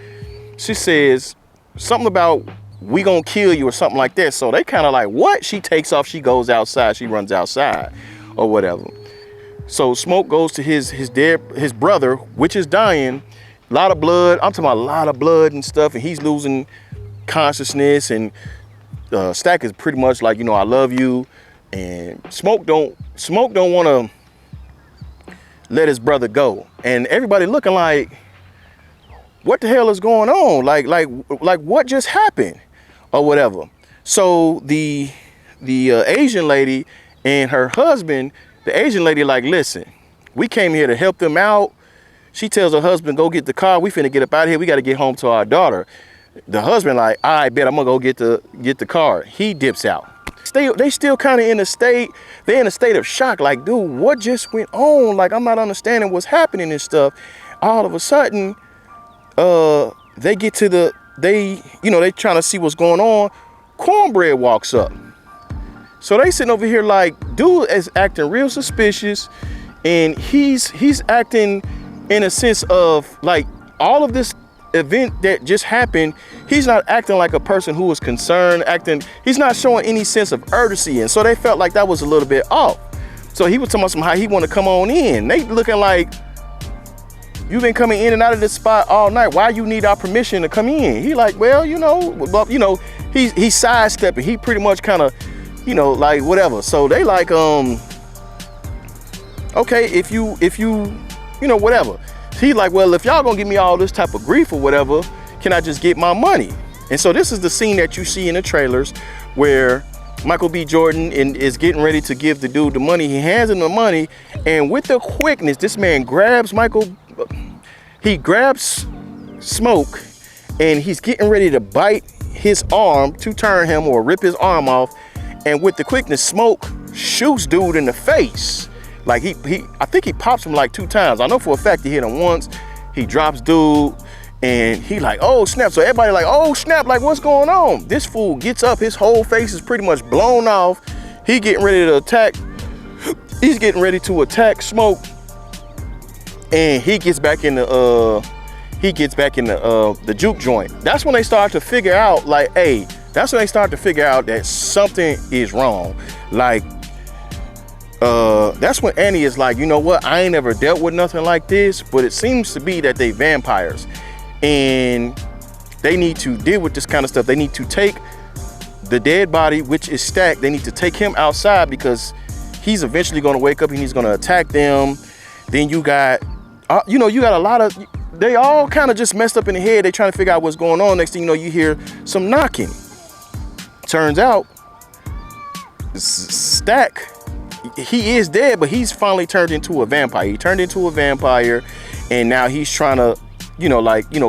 She says something about, we gonna kill you or something like that. So they kind of like, what? She takes off, she goes outside, she runs outside or whatever. So Smoke goes to his brother, which is dying. A lot of blood. I'm talking about a lot of blood and stuff, and he's losing consciousness. And Stack is pretty much like, you know, I love you. And Smoke don't want to let his brother go. And everybody looking like, what the hell is going on? Like what just happened or whatever. So the Asian lady and her husband, the Asian lady like, listen, we came here to help them out. She tells her husband, go get the car. We finna get up out of here. We got to get home to our daughter. The husband like, I bet I'm gonna go get the car. He dips out. They still kind of in a state, they're in a state of shock. Like, dude, what just went on? Like, I'm not understanding what's happening and stuff. All of a sudden, they get to they trying to see what's going on. Cornbread walks up. So they sitting over here like, dude is acting real suspicious, and he's acting in a sense of like all of this event that just happened, he's not acting like a person who is concerned, he's not showing any sense of urgency. And so they felt like that was a little bit off. So he was talking about how he want to come on in. They looking like, you've been coming in and out of this spot all night. Why you need our permission to come in? He like, well, he's sidestepping. He pretty much kind of, like whatever. So they like, okay, if you whatever. He like, well, if y'all gonna give me all this type of grief or whatever, can I just get my money? And so this is the scene that you see in the trailers where Michael B. Jordan is getting ready to give the dude the money. He hands him the money, and with the quickness, this man grabs he grabs Smoke, and he's getting ready to bite his arm to turn him or rip his arm off. And with the quickness, Smoke shoots dude in the face. Like I think he pops him like 2 times. I know for a fact he hit him once. He drops dude, and he like, oh snap. So everybody like, oh snap, like what's going on? This fool gets up, his whole face is pretty much blown off. He getting ready to attack. He's getting ready to attack Smoke, and he gets back in the the juke joint. That's when they start to figure out, like, hey, that's when they start to figure out that something is wrong. Like, that's when Annie is like, you know what, I ain't never dealt with nothing like this, but it seems to be that they vampires and they need to deal with this kind of stuff. They need to take the dead body, which is Stack, they need to take him outside because he's eventually going to wake up and he's going to attack them. Then you got, you got a lot of, they all kind of just messed up in the head. They trying to figure out what's going on. Next thing you know, you hear some knocking. Turns out, Stack, he is dead, but he's finally turned into a vampire. He turned into a vampire, and now he's trying to,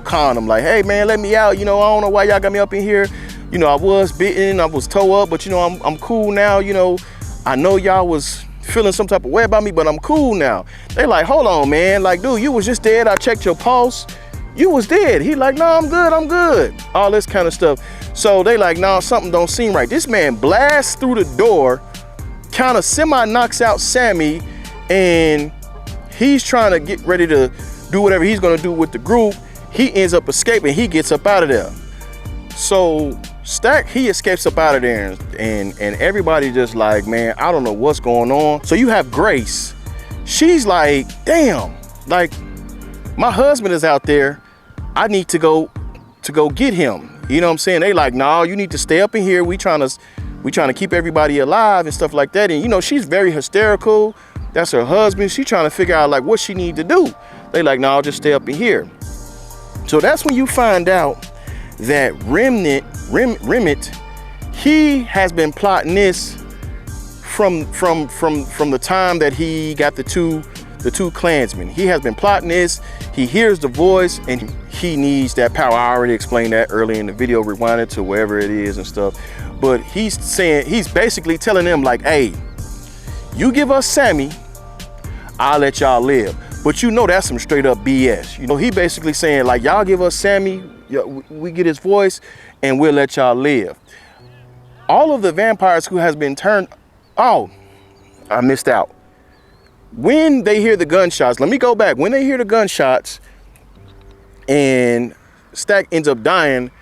con him, like, hey man, let me out. I don't know why y'all got me up in here. I was bitten, I was toe up, but I'm cool now. I know y'all was feeling some type of way about me, but I'm cool now. They like, hold on, man. Like, dude, you was just dead. I checked your pulse. You was dead. He like, no, I'm good. All this kind of stuff. So they like, no, something don't seem right. This man blasts through the door, kind of semi-knocks out Sammy, and he's trying to get ready to do whatever he's gonna do with the group. He ends up escaping. He gets up out of there. So Stack, he escapes up out of there, and everybody just like, man, I don't know what's going on. So you have Grace. She's like, damn, like my husband is out there. I need to go get him. You know what I'm saying? They like, no, you need to stay up in here. We trying to keep everybody alive and stuff like that. And she's very hysterical. That's her husband. She's trying to figure out like what she need to do. They like, no, just stay up in here. So that's when you find out that Remit, he has been plotting this from the time that he got the two Klansmen. He has been plotting this. He hears the voice and he needs that power. I already explained that earlier in the video. Rewind it to wherever it is and stuff. But he's basically telling them like, hey, you give us Sammy, I'll let y'all live. But that's some straight up BS. He basically saying like, y'all give us Sammy, we get his voice, and we'll let y'all live. All of the vampires who has been turned, oh, I missed out. When they hear the gunshots, let me go back. When they hear the gunshots and Stack ends up dying,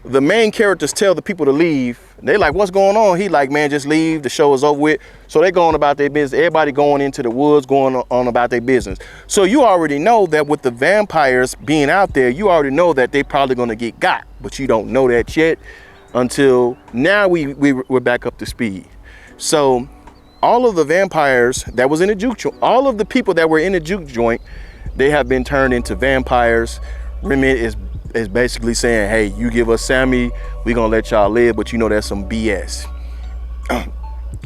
the main characters tell the people to leave. They like, what's going on? He like, man, just leave. The show is over with. So they going about their business. Everybody going into the woods, going on about their business. So you already know that with the vampires being out there, you already know that they probably going to get got. But you don't know that yet until now we're back up to speed. So all of the vampires that was in the juke joint, all of the people that were in the juke joint, they have been turned into vampires. Remit is basically saying, hey, you give us Sammy, we gonna let y'all live, but that's some BS.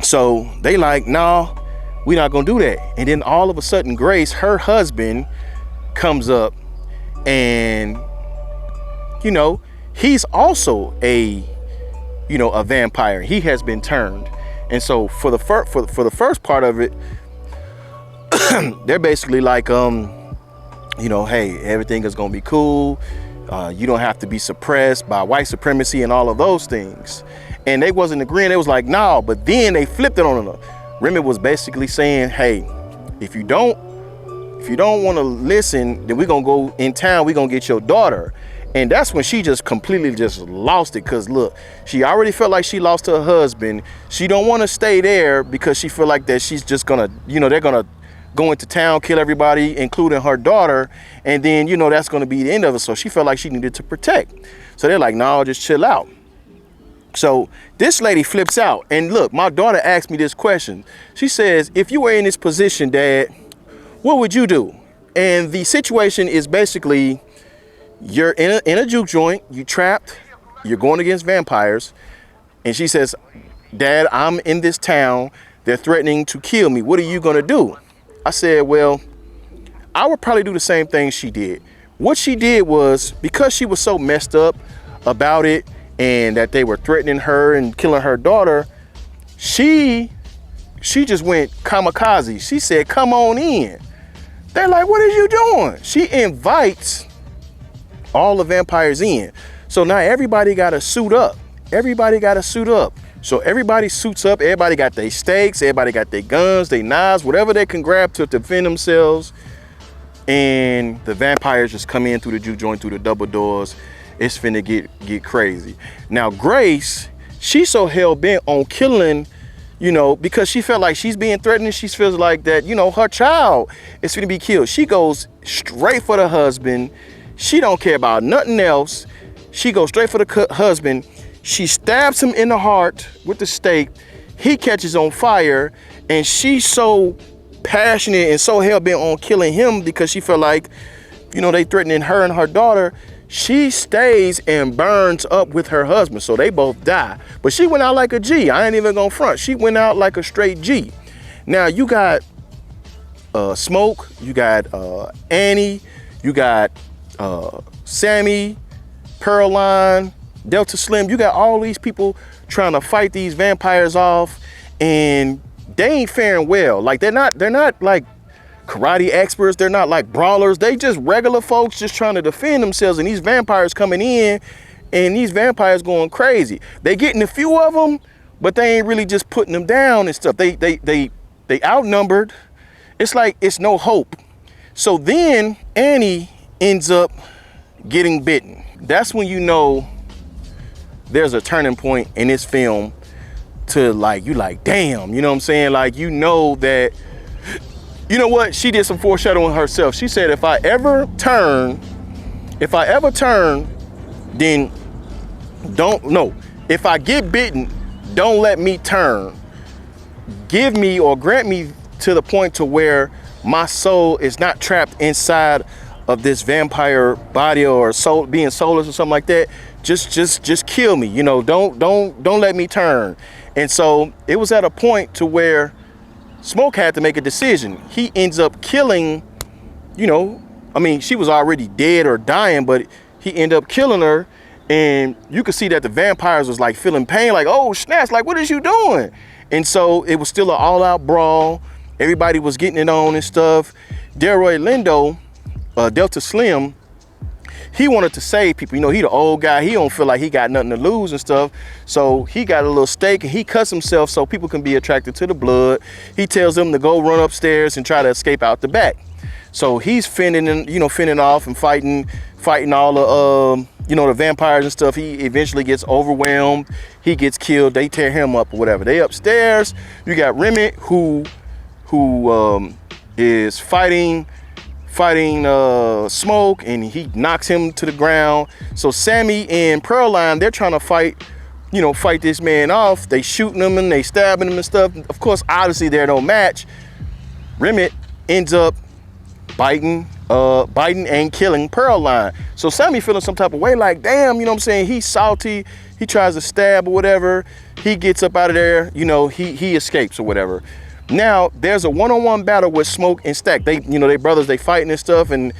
So they like, no, we're not gonna do that. And then all of a sudden, Grace, her husband, comes up, and he's also a vampire. He has been turned. And so for the first part of it, they're basically like, hey, everything is gonna be cool. You don't have to be suppressed by white supremacy and all of those things. And they wasn't agreeing. They was like, no, but then they flipped it on them. Remit was basically saying, hey, if you don't want to listen, then we're gonna go in town, we're gonna get your daughter. And that's when she just completely just lost it. Cause look, she already felt like she lost her husband. She don't want to stay there because she feel like that she's just gonna, they're gonna go into town, kill everybody, including her daughter. And then, that's gonna be the end of it. So she felt like she needed to protect. So they're like, no, just chill out. So this lady flips out. And look, my daughter asked me this question. She says, if you were in this position, Dad, what would you do? And the situation is basically, you're in a juke joint, you trapped, you're going against vampires. And she says, Dad, I'm in this town. They're threatening to kill me. What are you going to do? I said, well, I would probably do the same thing she did. What she did was, because she was so messed up about it and that they were threatening her and killing her daughter, she just went kamikaze. She said, come on in. They're like, what are you doing? She invites all the vampires in. So now everybody got to suit up. Everybody got to suit up. So everybody suits up. Everybody got their stakes. Everybody got their guns, their knives, whatever they can grab to defend themselves. And the vampires just come in through the juke joint, through the double doors. It's finna get crazy. Now Grace, she's so hell bent on killing, you know, because she felt like she's being threatened. She feels like that, you know, her child is finna be killed. She goes straight for the husband. She don't care about nothing else. She goes straight for the husband. She stabs him in the heart with the stake. He catches on fire, and she's so passionate and so hell-bent on killing him because she felt like, you know, they threatening her and her daughter. She stays and burns up with her husband, so they both die. But she went out like a G. I ain't even gonna front. She went out like a straight G. Now you got Smoke, you got Annie, you got Sammy, Pearline, Delta Slim. You got all these people trying to fight these vampires off, and they ain't faring well. Like they're not like karate experts. They're not like brawlers. They just regular folks just trying to defend themselves. And these vampires coming in, and these vampires going crazy. They getting a few of them, but they ain't really just putting them down and stuff. They outnumbered. It's like it's no hope. So then Annie ends up getting bitten. That's when you know there's a turning point in this film to like, you like, damn, you know what I'm saying? Like, you know that, you know what? She did some foreshadowing herself. She said, if I ever turn, then if I get bitten, don't let me turn. Give me or grant me to the point to where my soul is not trapped inside of this vampire body or soul being soulless or something like that. Just kill me, you know, don't let me turn. And so it was at a point to where Smoke had to make a decision. He ends up killing, you know, I mean, she was already dead or dying, but he ended up killing her. And you could see that the vampires was like feeling pain, like, oh, snaps, like, what is you doing? And so it was still an all-out brawl. Everybody was getting it on and stuff. Delroy Lindo, Delta Slim, he wanted to save people. You know, he the old guy. He don't feel like he got nothing to lose and stuff. So he got a little stake and he cuts himself so people can be attracted to the blood. He tells them to go run upstairs and try to escape out the back. So he's fending off and fighting all the, you know, the vampires and stuff. He eventually gets overwhelmed. He gets killed. They tear him up or whatever. They upstairs. You got Remy who is fighting Smoke, and he knocks him to the ground. So Sammy and Pearline, they're trying to fight this man off. They shooting him and they stabbing him and stuff. Of course, obviously they're no match. Remy ends up biting and killing Pearline. So Sammy feeling some type of way, like, damn, you know what I'm saying? He's salty. He tries to stab or whatever. He gets up out of there. You know, he escapes or whatever. Now there's a one-on-one battle with Smoke and Stack. They brothers, they fighting and stuff, and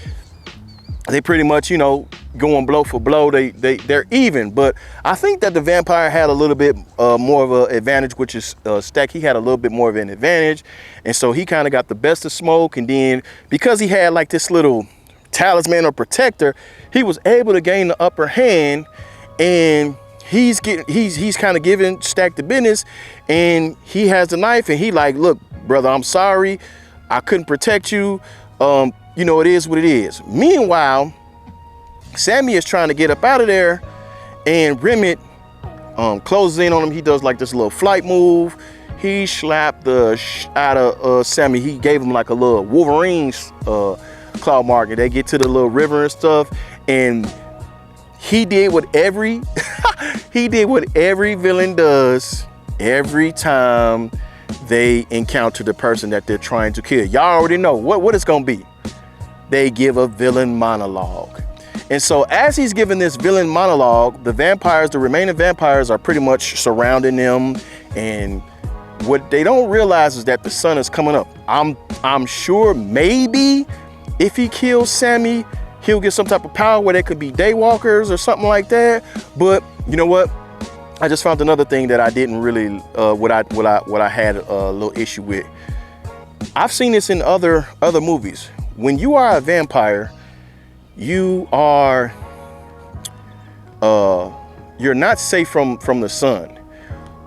they pretty much, you know, going blow for blow. They're even, but I think that the vampire had a little bit more of an advantage, which is Stack. He had a little bit more of an advantage, and so he kind of got the best of Smoke. And then because he had like this little talisman or protector, he was able to gain the upper hand, and he's kind of giving Stack the business, and he has the knife, and he like, look, brother, I'm sorry, I couldn't protect you. You know, it is what it is. Meanwhile, Sammy is trying to get up out of there, and Remy closes in on him. He does like this little flight move. He slapped the out of Sammy. He gave him like a little Wolverine's claw mark. They get to the little river and stuff, and he did what every villain does every time they encounter the person that they're trying to kill. Y'all already know what it's gonna be. They give a villain monologue. And so as he's giving this villain monologue, the vampires, the remaining vampires, are pretty much surrounding them. And what they don't realize is that the sun is coming up. I'm sure maybe if he kills Sammy, he'll get some type of power where they could be daywalkers or something like that. But you know what? I just found another thing that I didn't really, what I had a little issue with. I've seen this in other movies. When you are a vampire, you are, you're not safe from the sun.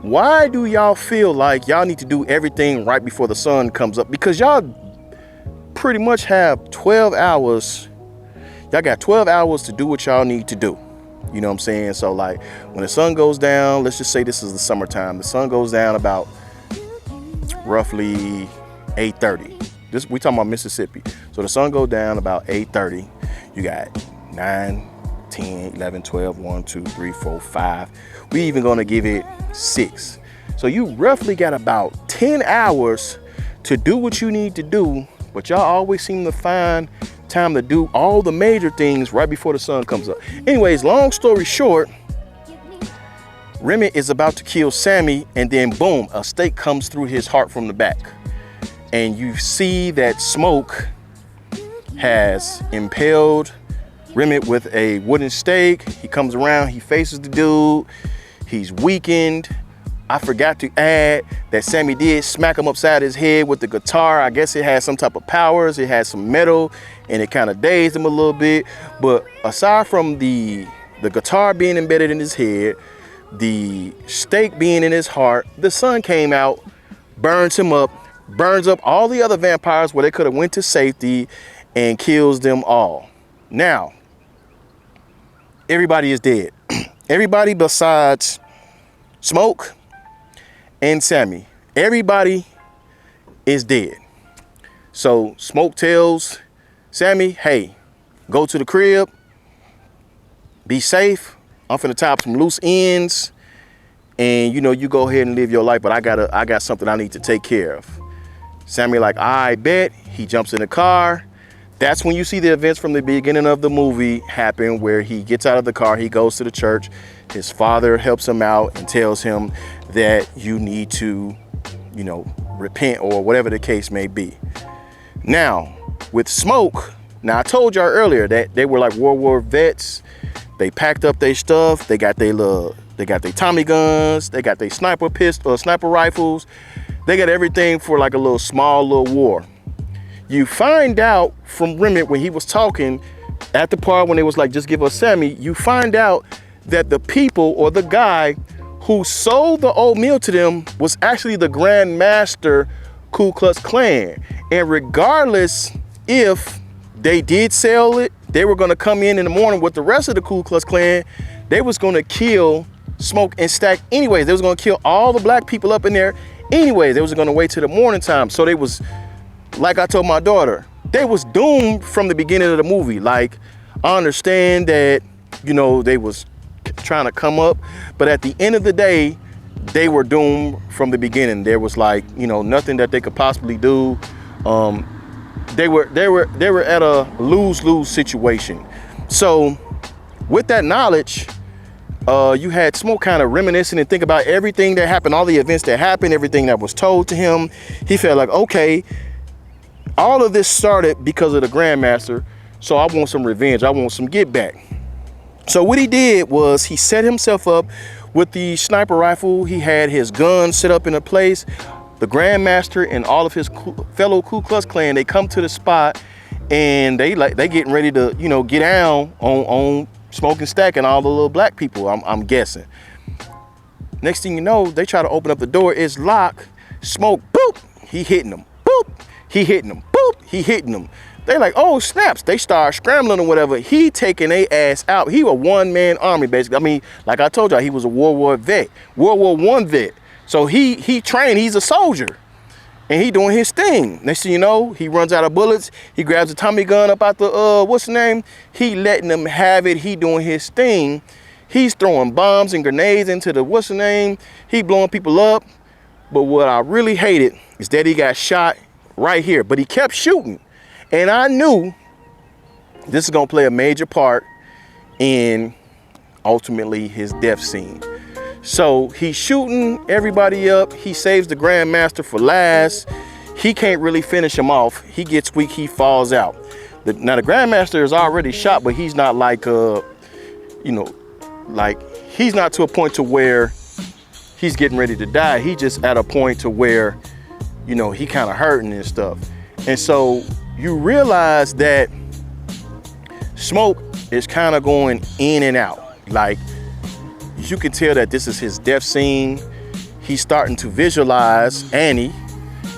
Why do y'all feel like y'all need to do everything right before the sun comes up? Because y'all pretty much have 12 hours. Y'all got 12 hours to do what y'all need to do. You know what I'm saying? So like when the sun goes down, let's just say this is the summertime. The sun goes down about roughly 8:30. We talking about Mississippi. So the sun goes down about 8:30. You got 9, 10, 11, 12, 1, 2, 3, 4, 5. We even gonna give it 6. So you roughly got about 10 hours to do what you need to do, but y'all always seem to find time to do all the major things right before the sun comes up. Anyways, long story short, Remy is about to kill Sammy, and then boom, a stake comes through his heart from the back. And you see that Smoke has impaled Remy with a wooden stake. He comes around, he faces the dude, he's weakened. I forgot to add that Sammy did smack him upside his head with the guitar. I guess it had some type of powers. It had some metal and it kind of dazed him a little bit. But aside from the guitar being embedded in his head, the stake being in his heart, the sun came out, burns him up, burns up all the other vampires where they could have went to safety, and kills them all. Now, everybody is dead. Everybody besides Smoke and Sammy. Everybody is dead. So Smoke tells Sammy, hey, go to the crib, be safe. I'm finna tie up some loose ends, and you go ahead and live your life, but I got something I need to take care of. Sammy like, I bet. He jumps in the car. That's when you see the events from the beginning of the movie happen, where he gets out of the car, he goes to the church. His father helps him out and tells him that you need to, repent or whatever the case may be. Now, with Smoke, now I told y'all earlier that they were like World War vets. They packed up their stuff. They got their Tommy guns. They got their sniper rifles. They got everything for like a small little war. You find out from Remy when he was talking at the part when it was like, just give us Sammy, you find out that the people or the guy who sold the oatmeal to them was actually the Grand Master Ku Klux Klan. And regardless if they did sell it, they were gonna come in the morning with the rest of the Ku Klux Klan. They was gonna kill Smoke and Stack anyways. They was gonna kill all the black people up in there anyways. They was gonna wait till the morning time. So they was, like I told my daughter, they was doomed from the beginning of the movie. Like, I understand that, they was trying to come up, but at the end of the day, they were doomed from the beginning. There was nothing that they could possibly do. They were at a lose-lose situation. So with that knowledge, you had Smoke kind of reminiscing and think about everything that happened, all the events that happened, everything that was told to him. He felt like, okay, all of this started because of the Grandmaster, so I want some revenge. I want some get back. So what he did was he set himself up with the sniper rifle. He had his gun set up in a place. The Grandmaster and all of his fellow Ku Klux Klan, they come to the spot and they getting ready to, get down on Smoke and Stack and all the little black people, I'm guessing. Next thing you know, they try to open up the door. It's locked. Smoke, boop, he hitting them. Boop, he hitting them. Boop, he hitting them. They like, oh, snaps. They start scrambling or whatever. He taking their ass out. He a one-man army, basically. I mean, like I told y'all, he was a World War vet, World War I vet. So he trained, he's a soldier. And he doing his thing. Next thing you know, he runs out of bullets. He grabs a Tommy gun up out the, what's the name? He letting them have it. He doing his thing. He's throwing bombs and grenades into the, what's the name? He blowing people up. But what I really hated is that he got shot right here. But he kept shooting. And I knew this is going to play a major part and ultimately his death scene. So he's shooting everybody up. He saves the Grandmaster for last. He can't really finish him off. He gets weak, he falls out. Now the Grandmaster is already shot, but he's not like, he's not to a point to where he's getting ready to die. He just at a point to where, he kind of hurting and stuff. And so you realize that Smoke is kind of going in and out. Like, you can tell that this is his death scene. He's starting to visualize Annie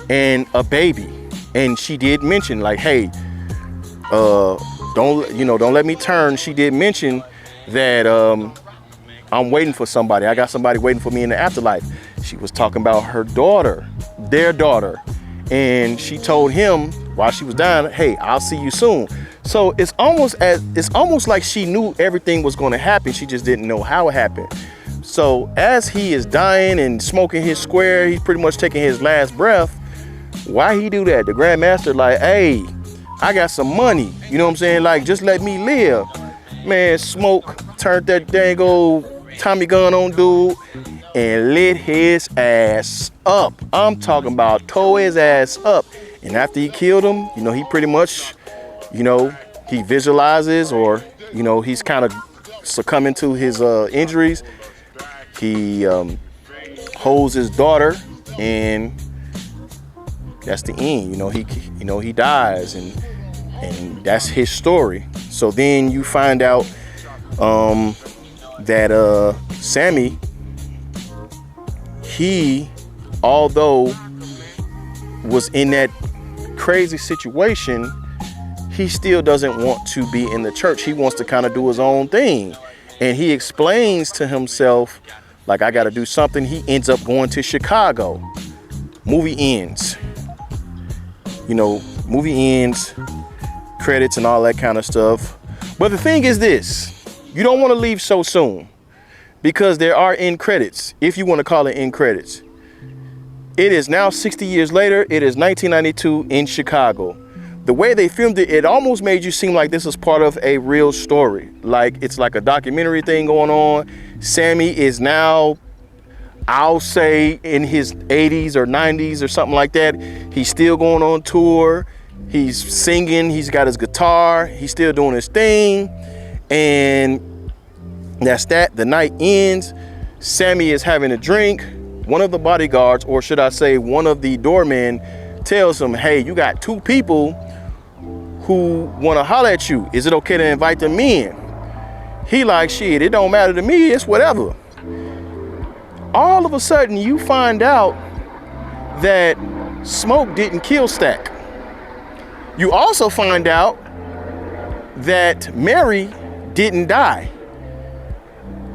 and a baby. And she did mention, like, hey, don't let me turn. She did mention that I'm waiting for somebody. I got somebody waiting for me in the afterlife. She was talking about her daughter, their daughter. And she told him while she was dying, hey, I'll see you soon. So it's almost like she knew everything was going to happen. She just didn't know how it happened. So as he is dying and smoking his square, he's pretty much taking his last breath. Why he do that? The Grandmaster like, hey, I got some money. You know what I'm saying? Like, just let me live. Man, Smoke turned that dang old Tommy gun on dude and lit his ass up. I'm talking about tore his ass up. And after he killed him, he pretty much, he visualizes, or, he's kind of succumbing to his injuries. He holds his daughter, and that's the end. He dies, and that's his story. So then you find out that Sammy, he, although was in that crazy situation, he still doesn't want to be in the church. He wants to kind of do his own thing. And he explains to himself, like, I got to do something. He ends up going to Chicago. Movie ends. Movie ends, credits and all that kind of stuff. But the thing is this, you don't want to leave so soon, because there are end credits, if you want to call it end credits. It is now 60 years later. It is 1992 in Chicago. The way they filmed it, it almost made you seem like this is part of a real story. Like, it's like a documentary thing going on. Sammy is now, I'll say, in his 80s or 90s or something like that. He's still going on tour. He's singing. He's got his guitar. He's still doing his thing. And that's that. The night ends. Sammy is having a drink. One of the bodyguards, or should I say one of the doormen, tells him, hey, you got two people who want to holler at you. Is it okay to invite them in? He like, shit, it don't matter to me. It's whatever. All of a sudden, you find out that Smoke didn't kill Stack. You also find out that Mary didn't die.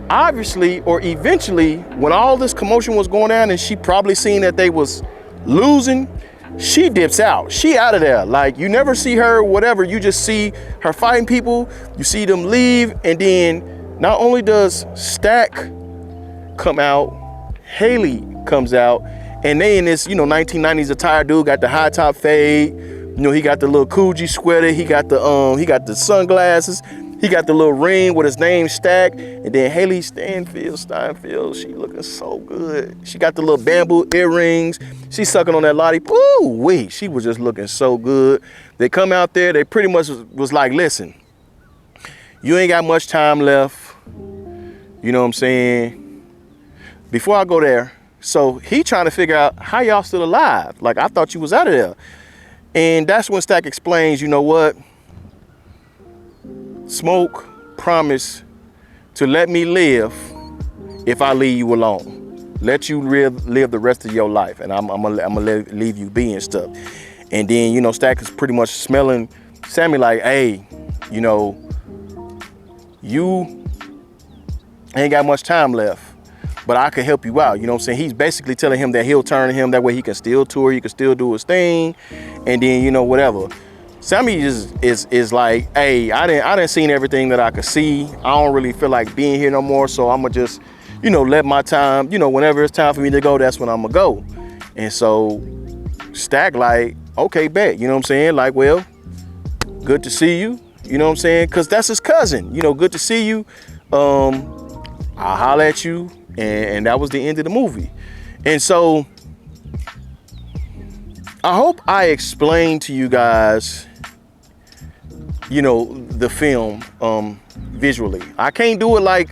Obviously, or eventually, when all this commotion was going on and she probably seen that they was losing, she dips out. She out of there. Like, you never see her, whatever. You just see her fighting people. You see them leave. And then not only does Stack come out, Hallie comes out, and they in this, 1990s attire. Dude got the high top fade. He got the little Coogee sweater. He got the sunglasses. He got the little ring with his name Stack. And then Hallie Steinfield, she looking so good. She got the little bamboo earrings. She sucking on that lottie. Ooh wee, she was just looking so good. They come out there, they pretty much was like, listen, you ain't got much time left. You know what I'm saying? Before I go there, so he trying to figure out how y'all still alive. Like, I thought you was out of there. And that's when Stack explains, you know what? Smoke promised to let me live if I leave you alone. Let you live the rest of your life, and I'm gonna leave you be and stuff. And then, Stack is pretty much smelling Sammy like, hey, you ain't got much time left, but I could help you out. You know what I'm saying? He's basically telling him that he'll turn to him. That way he can still tour, he can still do his thing, and then, whatever. Sammy is like, hey, I didn't seen everything that I could see. I don't really feel like being here no more, so I'm gonna just, let my time, whenever it's time for me to go, that's when I'm gonna go. And so Stack like, okay, bet, you know what I'm saying? Like, well, good to see you. You know what I'm saying? Because that's his cousin. You know, good to see you. I'll holler at you. And that was the end of the movie. And so I hope I explained to you guys, you know, the film visually. I can't do it like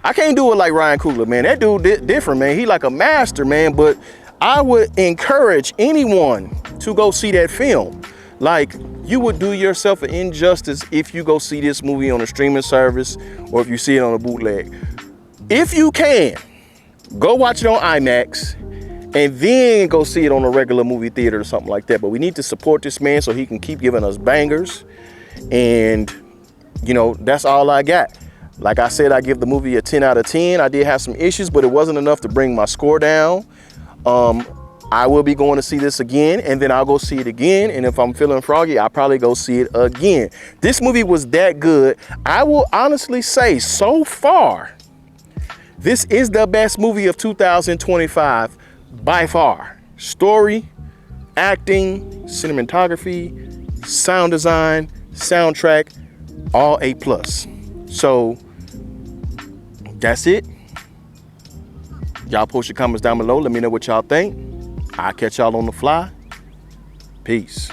Ryan Coogler, man. That dude different, man. He like a master, man. But I would encourage anyone to go see that film. Like, you would do yourself an injustice if you go see this movie on a streaming service or if you see it on a bootleg. If you can, go watch it on IMAX and then go see it on a regular movie theater or something like that. But we need to support this man so he can keep giving us bangers. And, you know, that's all I got. Like I said, I give the movie a 10 out of 10. I did have some issues, but it wasn't enough to bring my score down. I will be going to see this again, and then I'll go see it again. And if I'm feeling froggy, I'll probably go see it again. This movie was that good. I will honestly say, so far, this is the best movie of 2025 by far. Story, acting, cinematography, sound design, soundtrack, all A+. So that's it. Y'all post your comments down below. Let me know what y'all think. I'll catch y'all on the fly. Peace.